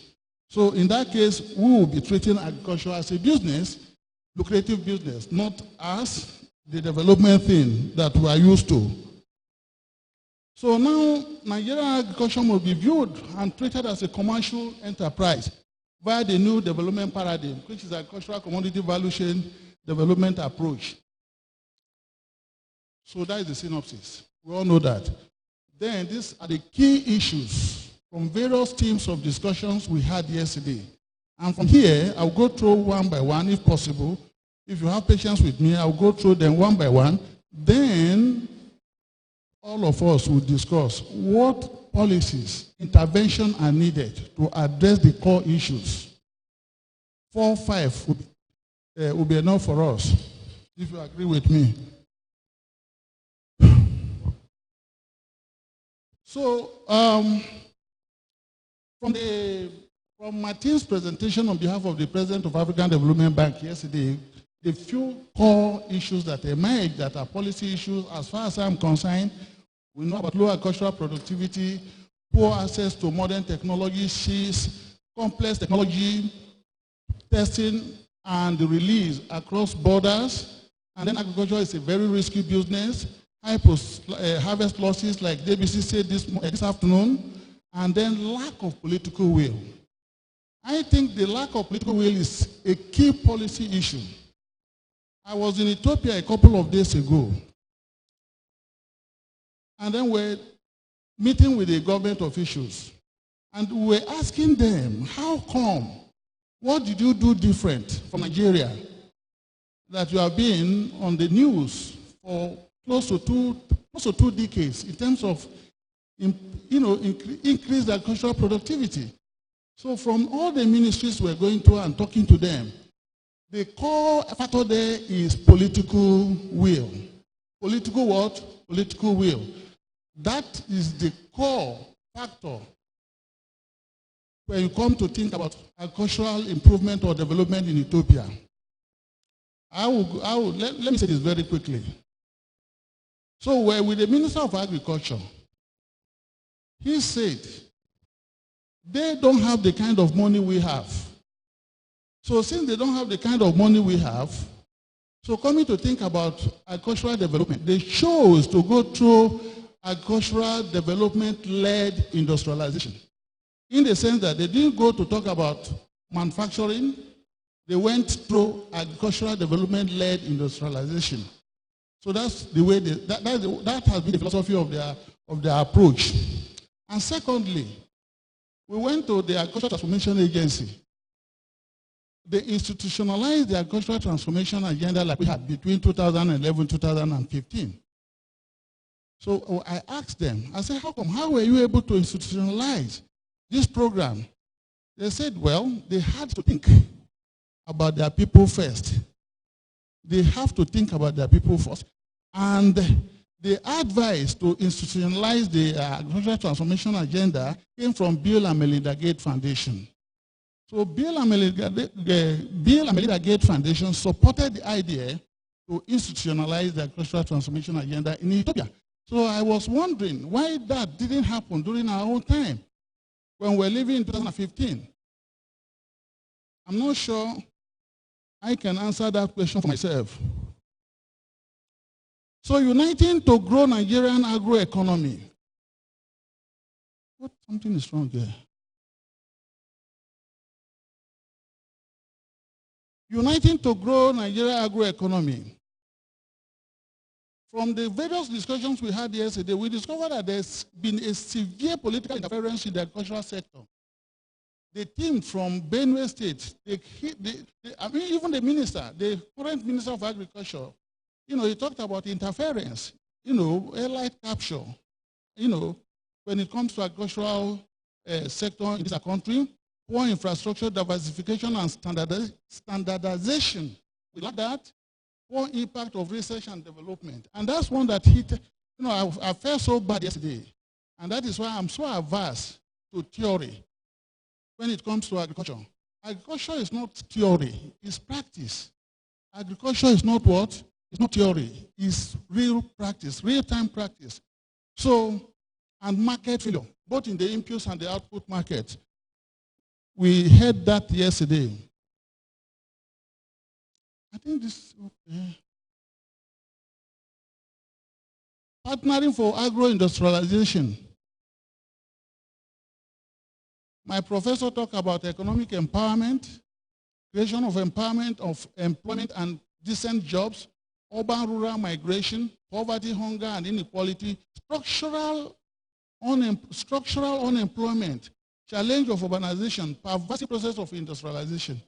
So in that case, we will be treating agriculture as a business, lucrative business, not as the development thing that we are used to. So now, Nigerian agriculture must be viewed and treated as a commercial enterprise via the new development paradigm, which is agricultural commodity value chain development approach. So that is the synopsis. We all know that. Then these are the key issues from various themes of discussions we had yesterday. And from here, I'll go through one by one if possible. If you have patience with me, I'll go through them one by one. Then all of us will discuss what policies, intervention are needed to address the core issues. 4 or 5 will be enough for us, if you agree with me. So, from Martin's presentation on behalf of the President of African Development Bank yesterday, the few core issues that emerged that are policy issues, as far as I'm concerned, we know about low agricultural productivity, poor access to modern technologies, complex technology, testing and release across borders, and then agriculture is a very risky business. High harvest losses, like DBC said this afternoon, and then lack of political will. I think the lack of political will is a key policy issue. I was in Ethiopia a couple of days ago, and then we're meeting with the government officials, and we're asking them, how come? What did you do different from Nigeria that you have been on the news for close to two decades in terms of increased agricultural productivity? So from all the ministries we're going to and talking to them, the core factor there is political will. Political what? Political will. That is the core factor when you come to think about agricultural improvement or development in Ethiopia. Let me say this very quickly. So we're with the Minister of Agriculture. He said, they don't have the kind of money we have. So since they don't have the kind of money we have, so coming to think about agricultural development, they chose to go through agricultural development-led industrialization. In the sense that they didn't go to talk about manufacturing, they went through agricultural development-led industrialization. So that's the way that has been the philosophy of their approach. And secondly, we went to the Agricultural Transformation Agency. They institutionalized the agricultural transformation agenda like we had between 2011 and 2015. So I asked them, I said, how were you able to institutionalize this program? They said, well, they had to think about their people first. They have to think about their people first. And the advice to institutionalize the agricultural transformation agenda came from Bill and Melinda Gates Foundation. So Bill and Melinda Gates Foundation supported the idea to institutionalize the agricultural transformation agenda in Ethiopia. So I was wondering why that didn't happen during our own time when we're living in 2015. I'm not sure I can answer that question for myself. So uniting to grow Nigerian agroeconomy. What? Something is wrong here. Uniting to grow Nigerian agroeconomy. From the various discussions we had yesterday, we discovered that there's been a severe political interference in the agricultural sector. The team from Benue State, even the minister, the current Minister of Agriculture, he talked about interference, airlight capture, when it comes to agricultural sector in this country, poor infrastructure, diversification, and standardization. Without that, poor impact of research and development. And that's one that hit, I felt so bad yesterday. And that is why I'm so averse to theory when it comes to agriculture. Agriculture is not theory, it's practice. Agriculture is not what? It's not theory, it's real practice, real-time practice. So, and market failure, both in the inputs and the output market. We heard that yesterday. I think this, okay. Partnering for agro-industrialization. My professor talked about economic empowerment, creation of empowerment of employment and decent jobs, urban-rural migration, poverty, hunger, and inequality, structural unemployment, challenge of urbanization, pervasive process of industrialization.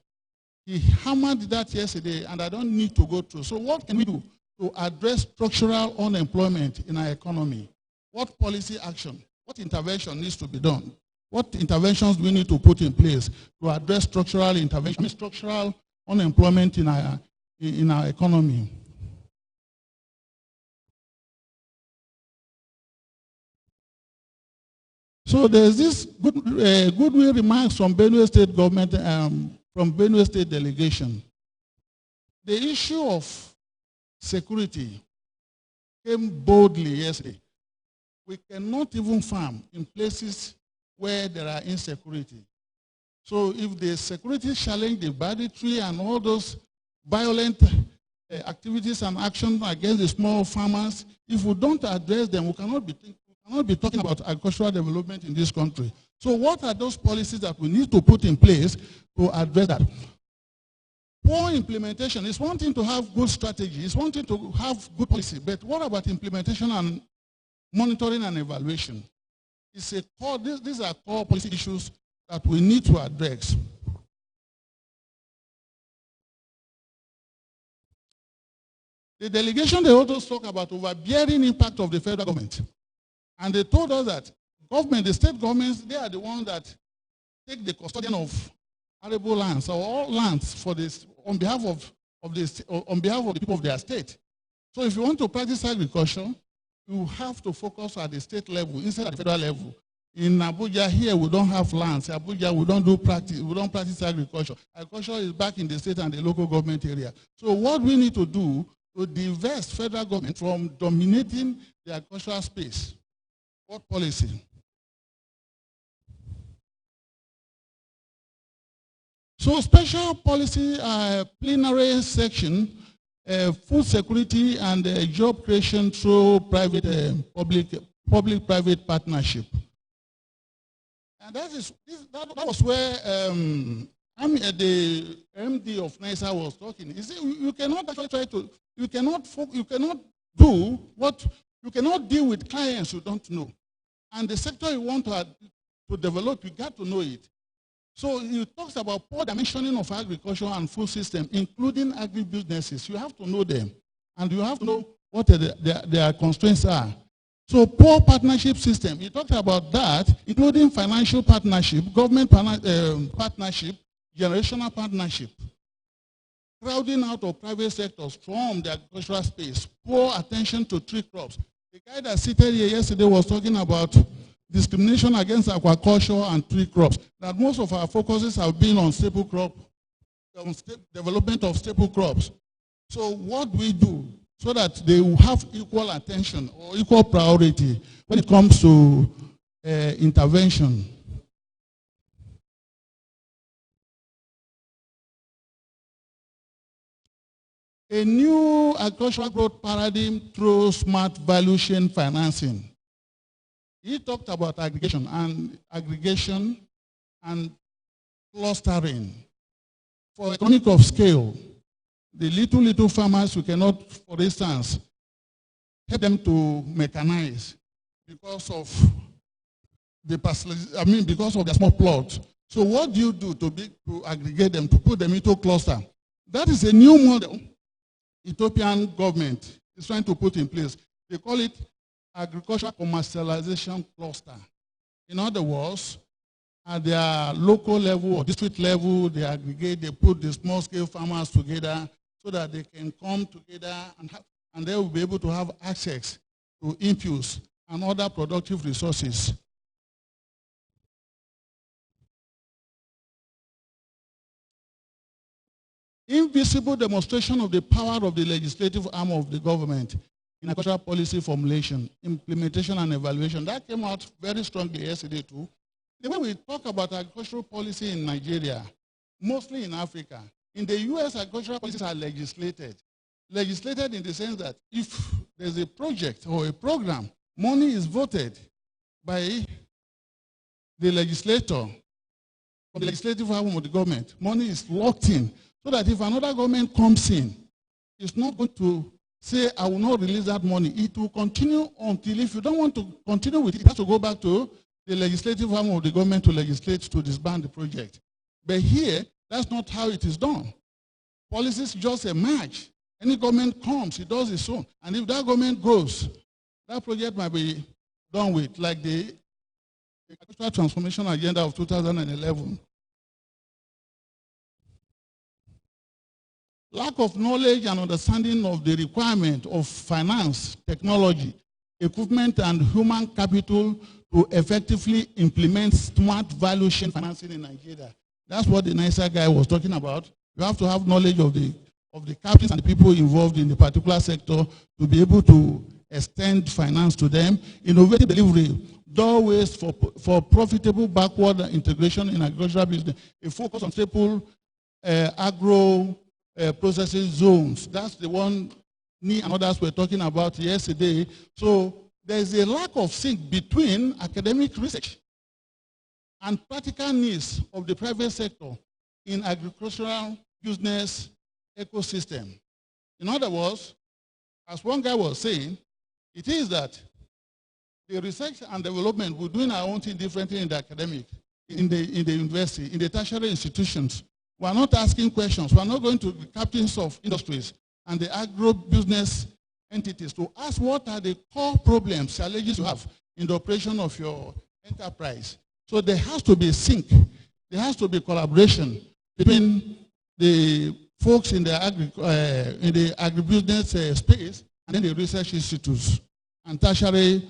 He hammered that yesterday, and I don't need to go through. So what can we do to address structural unemployment in our economy? What policy action, what intervention needs to be done? What interventions do we need to put in place to address structural intervention, structural unemployment in our economy? So there's this goodwill remarks from Benue State government, from Benue State delegation. The issue of security came boldly yesterday. We cannot even farm in places where there are insecurity. So if the security challenge, the banditry and all those violent activities and actions against the small farmers, if we don't address them, we cannot be talking about agricultural development in this country. So what are those policies that we need to put in place to address that? Poor implementation. It's one thing to have good strategy. It's one thing to have good policy. But what about implementation and monitoring and evaluation? It's a core, these are core policy issues that we need to address. The delegation, they also talk about overbearing impact of the federal government. And they told us that government, the state governments, they are the ones that take the custodian of arable lands or all lands for this on behalf of the people of their state. So if you want to practice agriculture, you have to focus at the state level instead of the federal level. In Abuja here, we don't have lands. Abuja, we don't practice agriculture. Agriculture is back in the state and the local government area. So what we need to do to divest federal government from dominating the agricultural space. What policy? So special policy plenary section, food security and job creation through private, public-private partnership. And that was where the MD of NISA was talking. He said, you cannot actually you cannot deal with clients you don't know. And the sector you want to develop, you got to know it. So he talks about poor dimensioning of agriculture and food system, including agribusinesses. You have to know them, and you have to know what their constraints are. So poor partnership system, he talked about that, including financial partnership, government partnership, generational partnership. crowding out of private sectors from the agricultural space, poor attention to tree crops. The guy that seated here yesterday was talking about discrimination against aquaculture and tree crops, that most of our focuses have been on staple crop, development of staple crops. So what do we do so that they will have equal attention or equal priority when it comes to intervention? A new agricultural growth paradigm through smart value chain financing. He talked about aggregation and clustering. For economic of scale, the little farmers who cannot, for instance, help them to mechanize because of because of their small plots. So what do you do to aggregate them, to put them into cluster? That is a new model Ethiopian government is trying to put in place. They call it agricultural commercialization cluster. In other words, at their local level or district level, they aggregate, they put the small-scale farmers together so that they can come together and they will be able to have access to inputs and other productive resources. Invisible demonstration of the power of the legislative arm of the government in agricultural policy formulation, implementation, and evaluation. That came out very strongly yesterday too. The way we talk about agricultural policy in Nigeria, mostly in Africa, in the US, agricultural policies are legislated. Legislated in the sense that if there's a project or a program, money is voted by the legislator, or the legislative arm of the government. Money is locked in, so that if another government comes in, it's not going to say, I will not release that money. It will continue until, if you don't want to continue with it, it has to go back to the legislative arm of the government to legislate to disband the project. But here, that's not how it is done. Policies just emerge. Any government comes, it does its own. And if that government goes, that project might be done with, like the agricultural transformation agenda of 2011. Lack of knowledge and understanding of the requirement of finance, technology, equipment, and human capital to effectively implement smart value chain financing in Nigeria. That's what the nicer guy was talking about. You have to have knowledge of the captains and the people involved in the particular sector to be able to extend finance to them. Innovative delivery, doorways for profitable backward integration in agricultural business, a focus on staple agro processing zones. That's the one me and others were talking about yesterday. So there's a lack of sync between academic research and practical needs of the private sector in agricultural business ecosystem. In other words, as one guy was saying, it is that the research and development, we're doing our own thing differently in the academic, in the university, in the tertiary institutions. We're not asking questions. We're not going to the captains of industries and the agro-business entities to ask what are the core problems, challenges you have in the operation of your enterprise. So there has to be sync. There has to be collaboration between the folks in the agribusiness space and then the research institutes and tertiary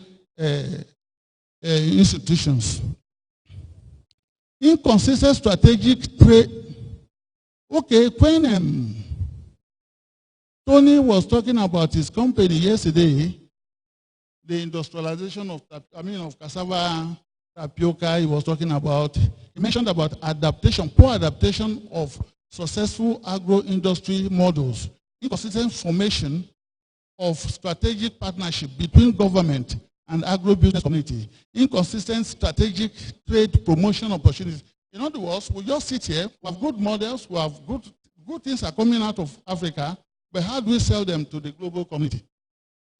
institutions. Inconsistent strategic trade. Okay, when Tony was talking about his company yesterday, the industrialization of cassava, tapioca, he was talking about, he mentioned about adaptation, poor adaptation of successful agro-industry models, inconsistent formation of strategic partnership between government and agro-business community, inconsistent strategic trade promotion opportunities. In other words, we just sit here, we have good models, we have good things are coming out of Africa, but how do we sell them to the global community?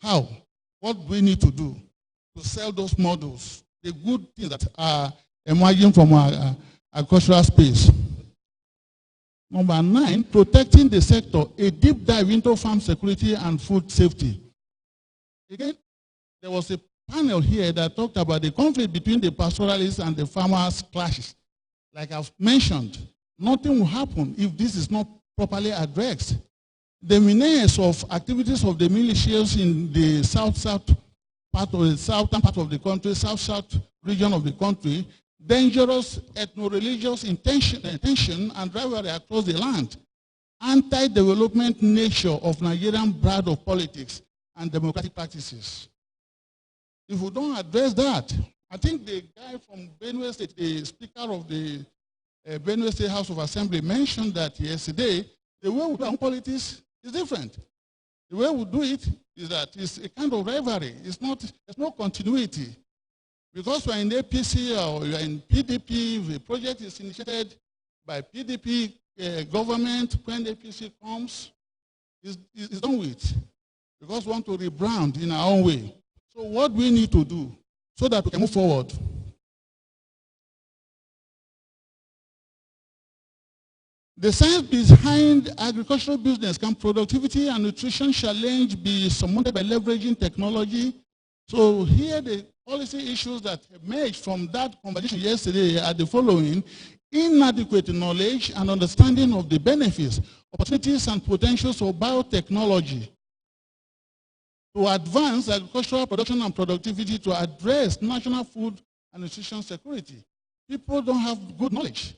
How? What do we need to do to sell those models, the good things that are emerging from our agricultural space? Number 9, protecting the sector, a deep dive into farm security and food safety. Again, there was a panel here that talked about the conflict between the pastoralists and the farmers' clashes. Like I've mentioned, nothing will happen if this is not properly addressed. The menace of activities of the militias in the south-south part of the southern part of the country, south-south region of the country, dangerous ethno-religious tension and rivalry across the land, anti-development nature of Nigerian brand of politics and democratic practices. If we don't address that, I think the guy from Benue State, the Speaker of the Benue State House of Assembly, mentioned that yesterday. The way we do politics is different. The way we do it is that it's a kind of rivalry. It's not, there's no continuity. Because we're in APC or you're in PDP, the project is initiated by PDP government. When APC comes, it's done with. Because we want to rebrand in our own way. So what we need to do so that we can move forward. The science behind agricultural business: can productivity and nutrition challenge be surmounted by leveraging technology? So here the policy issues that emerged from that conversation yesterday are the following: inadequate knowledge and understanding of the benefits, opportunities, and potentials of biotechnology to advance agricultural production and productivity to address national food and nutrition security. People don't have good knowledge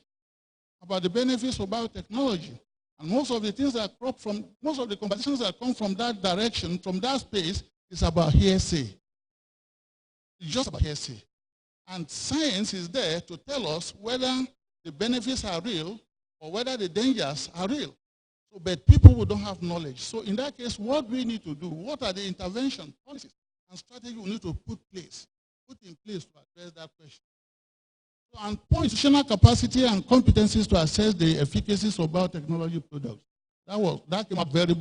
about the benefits of biotechnology. And most of the things that crop from, most of the conversations that come from that direction, from that space, is about hearsay. It's just about hearsay. And science is there to tell us whether the benefits are real or whether the dangers are real. So, but people who don't have knowledge. So in that case, what we need to do, what are the intervention policies and strategies we need to put in place to address that question? So, and institutional capacity and competencies to assess the efficacies of biotechnology products. That came up very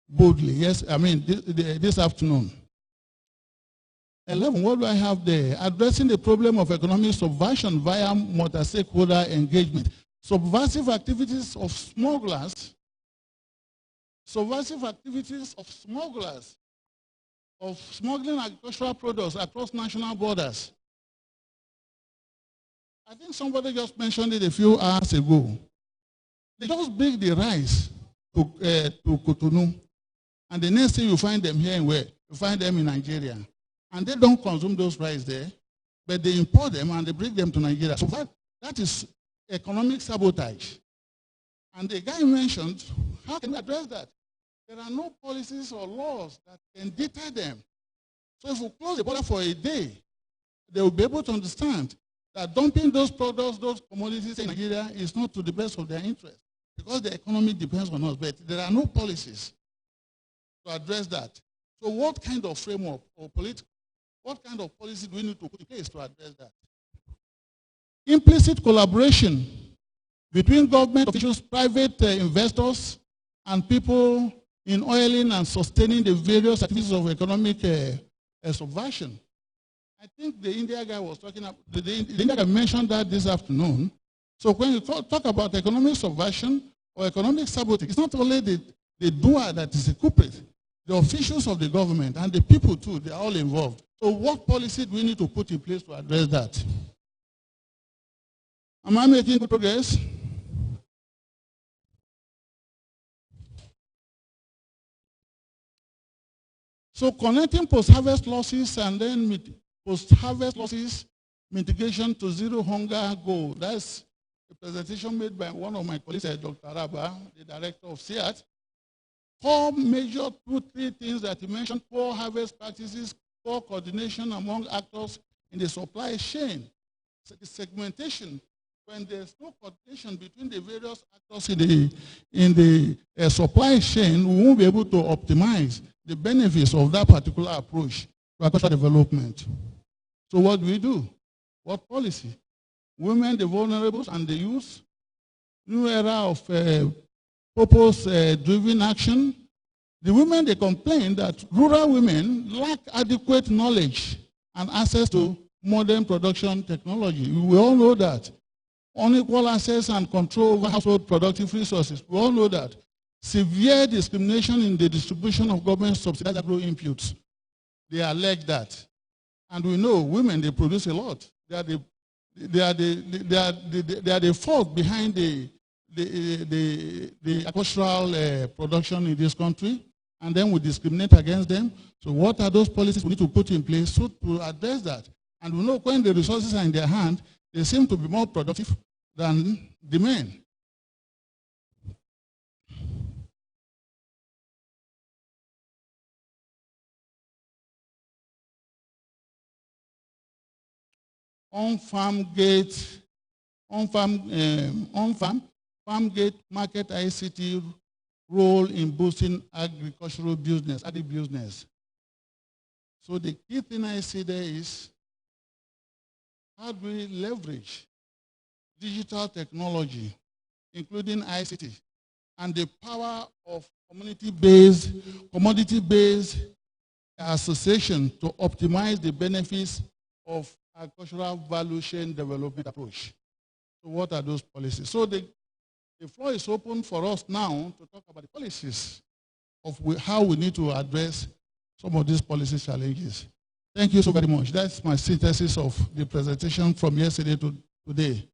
boldly, yes, I mean, this afternoon. 11, what do I have there? Addressing the problem of economic subversion via multi-stakeholder engagement. Subversive activities of smugglers, of smuggling agricultural products across national borders. I think somebody just mentioned it a few hours ago. They just bring the rice to Cotonou, and the next thing you find them here in where? You find them in Nigeria. And they don't consume those rice there, but they import them and they bring them to Nigeria. So that is economic sabotage. And the guy mentioned, how can we address that? There are no policies or laws that can deter them. So if we close the border for a day, they will be able to understand that dumping those products, those commodities in Nigeria is not to the best of their interest because the economy depends on us. But there are no policies to address that. So what kind of framework or what kind of policy do we need to put in place to address that? Implicit collaboration between government officials, private investors, and people in oiling and sustaining the various activities of economic subversion. I think the India guy was talking about, the India guy mentioned that this afternoon. So when you talk about economic subversion or economic sabotage, it's not only the doer that is the culprit. The officials of the government and the people too, they are all involved. So what policy do we need to put in place to address that? Am I making good progress? So connecting post-harvest losses and then post-harvest losses mitigation to zero hunger goal. That's a presentation made by one of my colleagues, Dr. Araba, the director of SEAT. 4 major 2-3 things that he mentioned: poor harvest practices, poor coordination among actors in the supply chain, the segmentation. When there's no coordination between the various actors in the supply chain, we won't be able to optimize the benefits of that particular approach to agricultural development. So what do we do? What policy? Women, the vulnerables, and the youth. New era of purpose-driven action. The women, they complain that rural women lack adequate knowledge and access to modern production technology. We all know that. Unequal access and control over household productive resources. We all know that. Severe discrimination in the distribution of government subsidized agro inputs. They allege that. And we know women, they produce a lot. They are the fault behind the the agricultural production in this country, and then we discriminate against them. So what are those policies we need to put in place so to address that? And we know when the resources are in their hand, they seem to be more productive than the men. On-farm gate, farm gate market ICT role in boosting agricultural business, agribusiness. So the key thing I see there is how do we leverage digital technology, including ICT, and the power of community-based, commodity-based association to optimize the benefits of agricultural value chain development approach. So what are those policies? So the floor is open for us now to talk about the policies of how we need to address some of these policy challenges. Thank you so very much. That's my synthesis of the presentation from yesterday to today.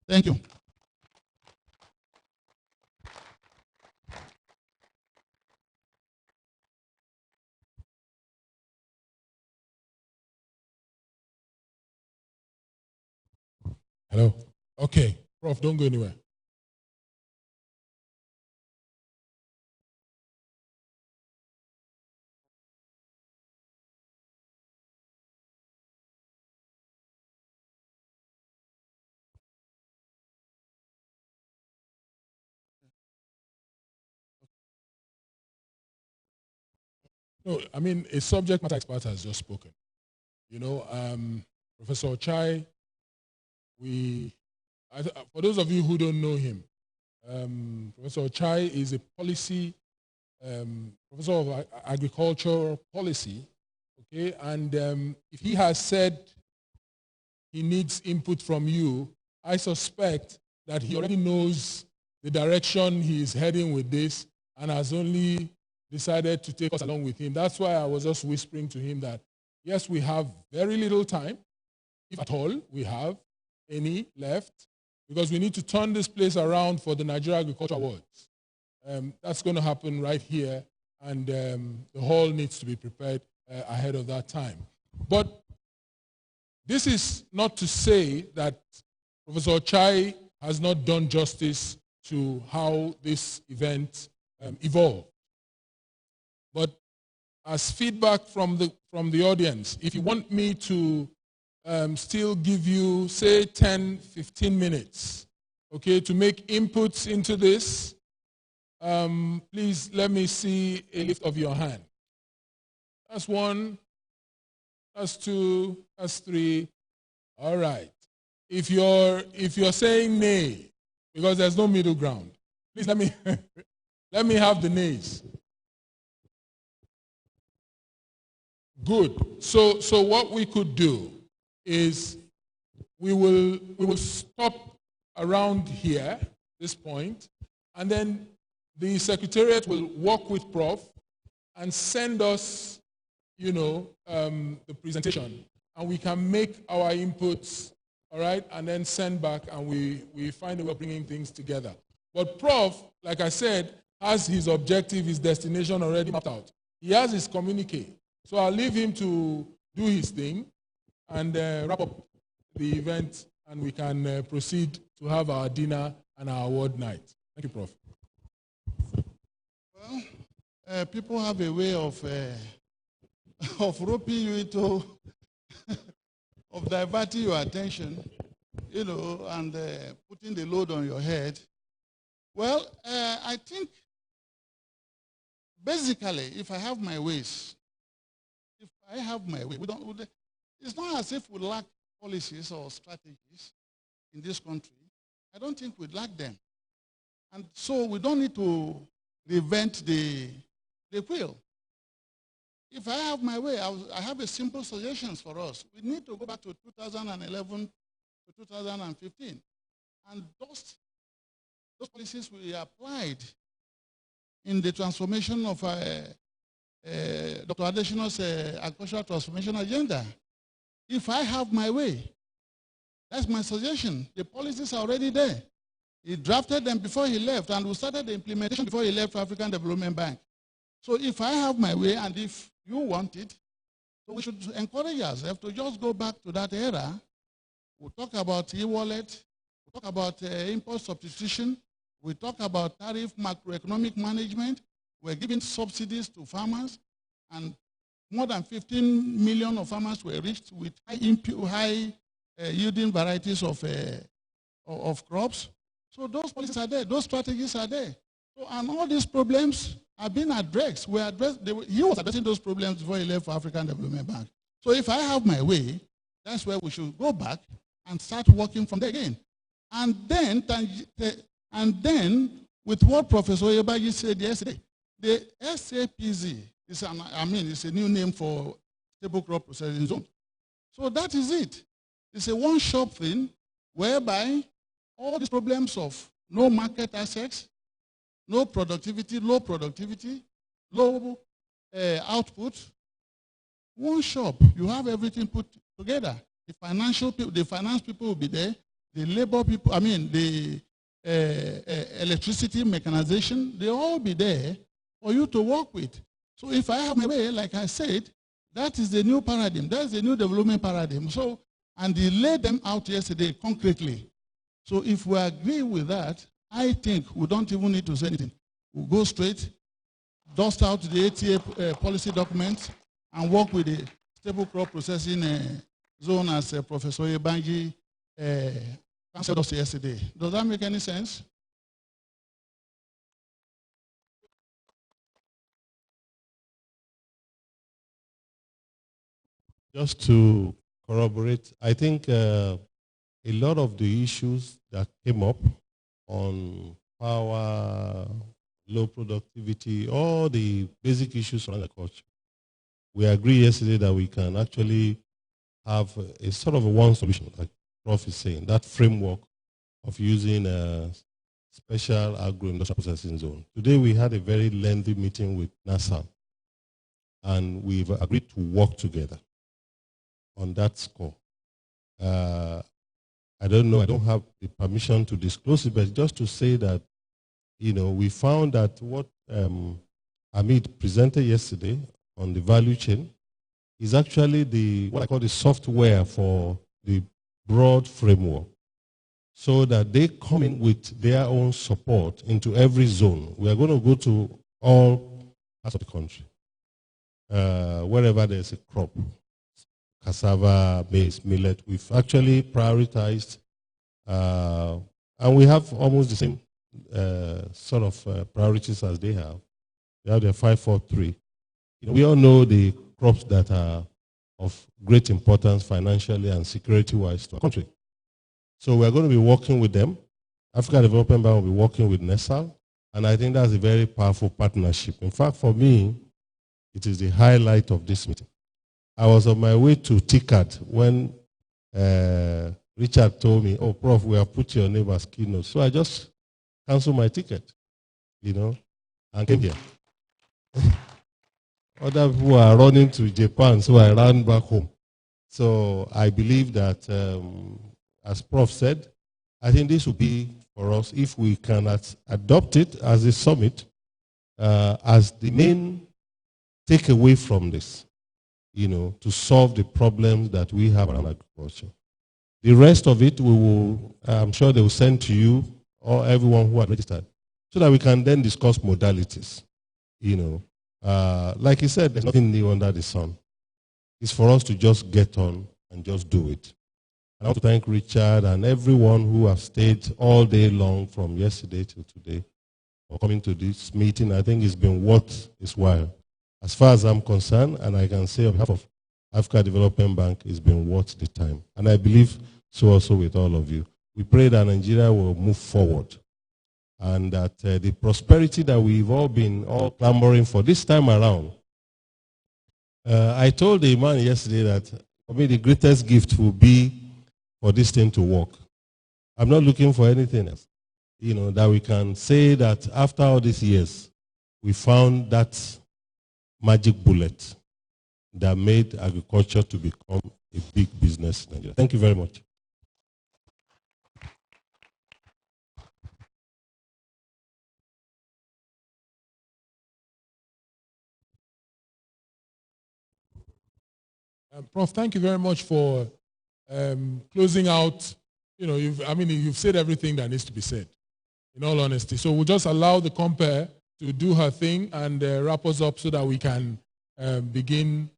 Thank you. Hello. Okay, Prof, don't go anywhere. No, I mean, a subject matter expert has just spoken. You know, Professor Chai, for those of you who don't know him, Professor Chai is a policy, professor of agricultural policy, okay? And if he has said he needs input from you, I suspect that he already knows the direction he is heading with this and has only decided to take us along with him. That's why I was just whispering to him that, yes, we have very little time, if at all we have any left, because we need to turn this place around for the Nigeria Agriculture Awards. That's going to happen right here, and the hall needs to be prepared ahead of that time. But this is not to say that Professor Chai has not done justice to how this event evolved. But as feedback from the audience, if you want me to still give you, say, 10, 15 minutes, okay, to make inputs into this, please let me see a lift of your hand. That's one, that's two, that's three. All right. If you're saying nay, because there's no middle ground, please let me let me have the nays. Good. So what we could do is we will stop around here, this point, and then the Secretariat will work with Prof and send us, you know, the presentation, and we can make our inputs, all right, and then send back, and we find a way of bringing things together. But Prof, like I said, has his objective, his destination already mapped out. He has his communique. So I'll leave him to do his thing and wrap up the event, and we can proceed to have our dinner and our award night. Thank you, Prof. Well, people have a way of roping you into, of diverting your attention, you know, and putting the load on your head. Well, I think basically, if I have my ways, it's not as if we lack policies or strategies in this country. I don't think we lack them. And so we don't need to reinvent the wheel. If I have my way, I have a simple suggestions for us. We need to go back to 2011 to 2015. And those policies we applied in the transformation of Dr. Adesina's agricultural transformation agenda. If I have my way, that's my suggestion. The policies are already there. He drafted them before he left, and we started the implementation before he left African Development Bank. So if I have my way, and if you want it, so we should encourage ourselves to just go back to that era. We'll talk about e-wallet, we'll talk about import substitution, we talk about tariff macroeconomic management, we're giving subsidies to farmers, and more than 15 million of farmers were reached with high yielding varieties of crops. So those policies are there, those strategies are there. So, and all these problems have been addressed. He was addressing those problems before he left for African Development Bank. So if I have my way, that's where we should go back and start working from there again. And then with what Professor Oyebaji said yesterday, the SAPZ is it's a new name for stable crop processing zone. So that is it. It's a one-shop thing whereby all these problems of no market access, no productivity, low productivity, low output, one shop, you have everything put together. The financial people, the finance people will be there, the labor people, the electricity, mechanization, they all be there for you to work with. So if I have my way, like I said, that is the new paradigm. That's the new development paradigm. So, and they laid them out yesterday concretely. So if we agree with that, I think we don't even need to say anything. We'll go straight, dust out the ATA policy documents, and work with the stable crop processing zone as Professor Yebanji answered us yesterday. Does that make any sense? Just to corroborate, I think a lot of the issues that came up on power, low productivity, all the basic issues around agriculture, we agreed yesterday that we can actually have a sort of a one solution, like Prof is saying, that framework of using a special agro-industrial processing zone. Today we had a very lengthy meeting with NASA, and we've agreed to work together on that score. I don't know, I don't have the permission to disclose it, but just to say that, we found that what Amit presented yesterday on the value chain is actually what I call the software for the broad framework, so that they come in with their own support into every zone. We are going to go to all parts of the country, wherever there's a crop, cassava, maize, millet. We've actually prioritized, and we have almost the same sort of priorities as they have. We have the 543. We all know the crops that are of great importance financially and security-wise to our country. So we're going to be working with them. African Development Bank will be working with NESAL, and I think that's a very powerful partnership. In fact, for me, it is the highlight of this meeting. I was on my way to TCAD when Richard told me, "Oh, Prof, we have put your name as keynote." So I just canceled my ticket, and came here. Other people are running to Japan, so I ran back home. So I believe that, as Prof said, I think this will be for us, if we can adopt it as a summit, as the main takeaway from this, to solve the problems that we have around agriculture. The rest of it, I'm sure they will send to you or everyone who had registered, so that we can then discuss modalities. Like he said, there's nothing new under the sun. It's for us to just get on and just do it. And I want to thank Richard and everyone who have stayed all day long from yesterday till today for coming to this meeting. I think it's been worth its while. As far as I'm concerned, and I can say on behalf of Africa Development Bank, it's been worth the time. And I believe so also with all of you. We pray that Nigeria will move forward, and that the prosperity that we've all been clamoring for this time around. I told the man yesterday that for me the greatest gift will be for this thing to work. I'm not looking for anything else. That we can say that after all these years, we found that magic bullet that made agriculture to become a big business in Nigeria. Thank you very much. Prof, thank you very much for closing out. You know, you've said everything that needs to be said, in all honesty. So we'll just allow the compere to do her thing and wrap us up so that we can begin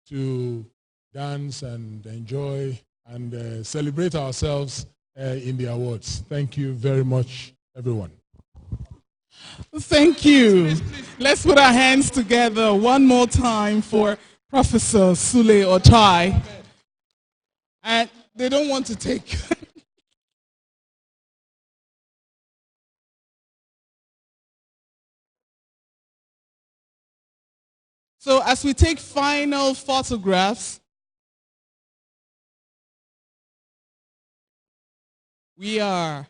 to dance and enjoy and celebrate ourselves in the awards. Thank you very much, everyone. Thank you. Let's put our hands together one more time for Professor Sule Ochai. And they don't want to take... So as we take final photographs, we are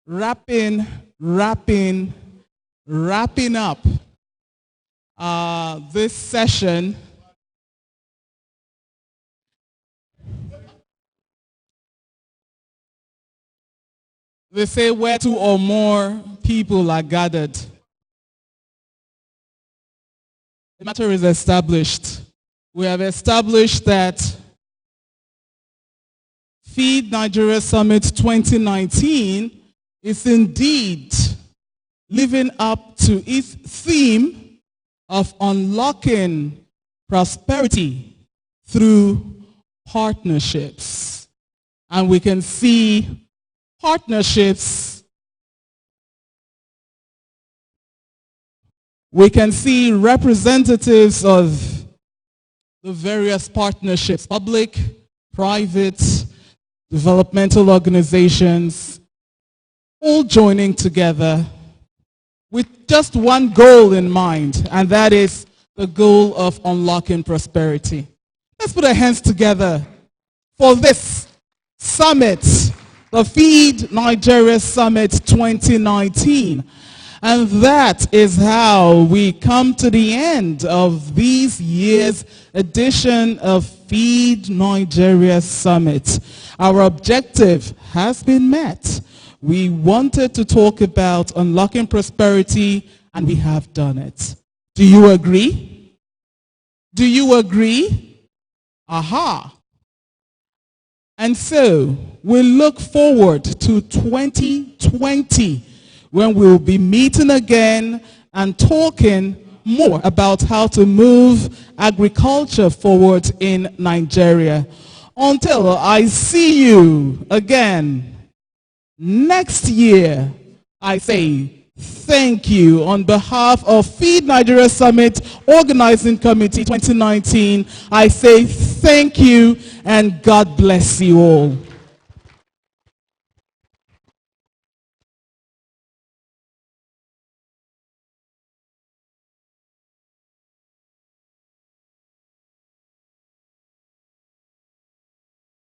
wrapping up this session. They say where two or more people are gathered, the matter is established. We have established that Feed Nigeria Summit 2019 is indeed living up to its theme of unlocking prosperity through partnerships. And we can see partnerships. We can see representatives of the various partnerships, public, private, developmental organizations, all joining together with just one goal in mind, and that is the goal of unlocking prosperity. Let's put our hands together for this summit, the Feed Nigeria Summit 2019. And that is how we come to the end of this year's edition of Feed Nigeria Summit. Our objective has been met. We wanted to talk about unlocking prosperity, and we have done it. Do you agree? Do you agree? Aha. And so we look forward to 2020, when we'll be meeting again and talking more about how to move agriculture forward in Nigeria. Until I see you again next year, I say thank you on behalf of Feed Nigeria Summit Organizing Committee 2019. I say thank you and God bless you all.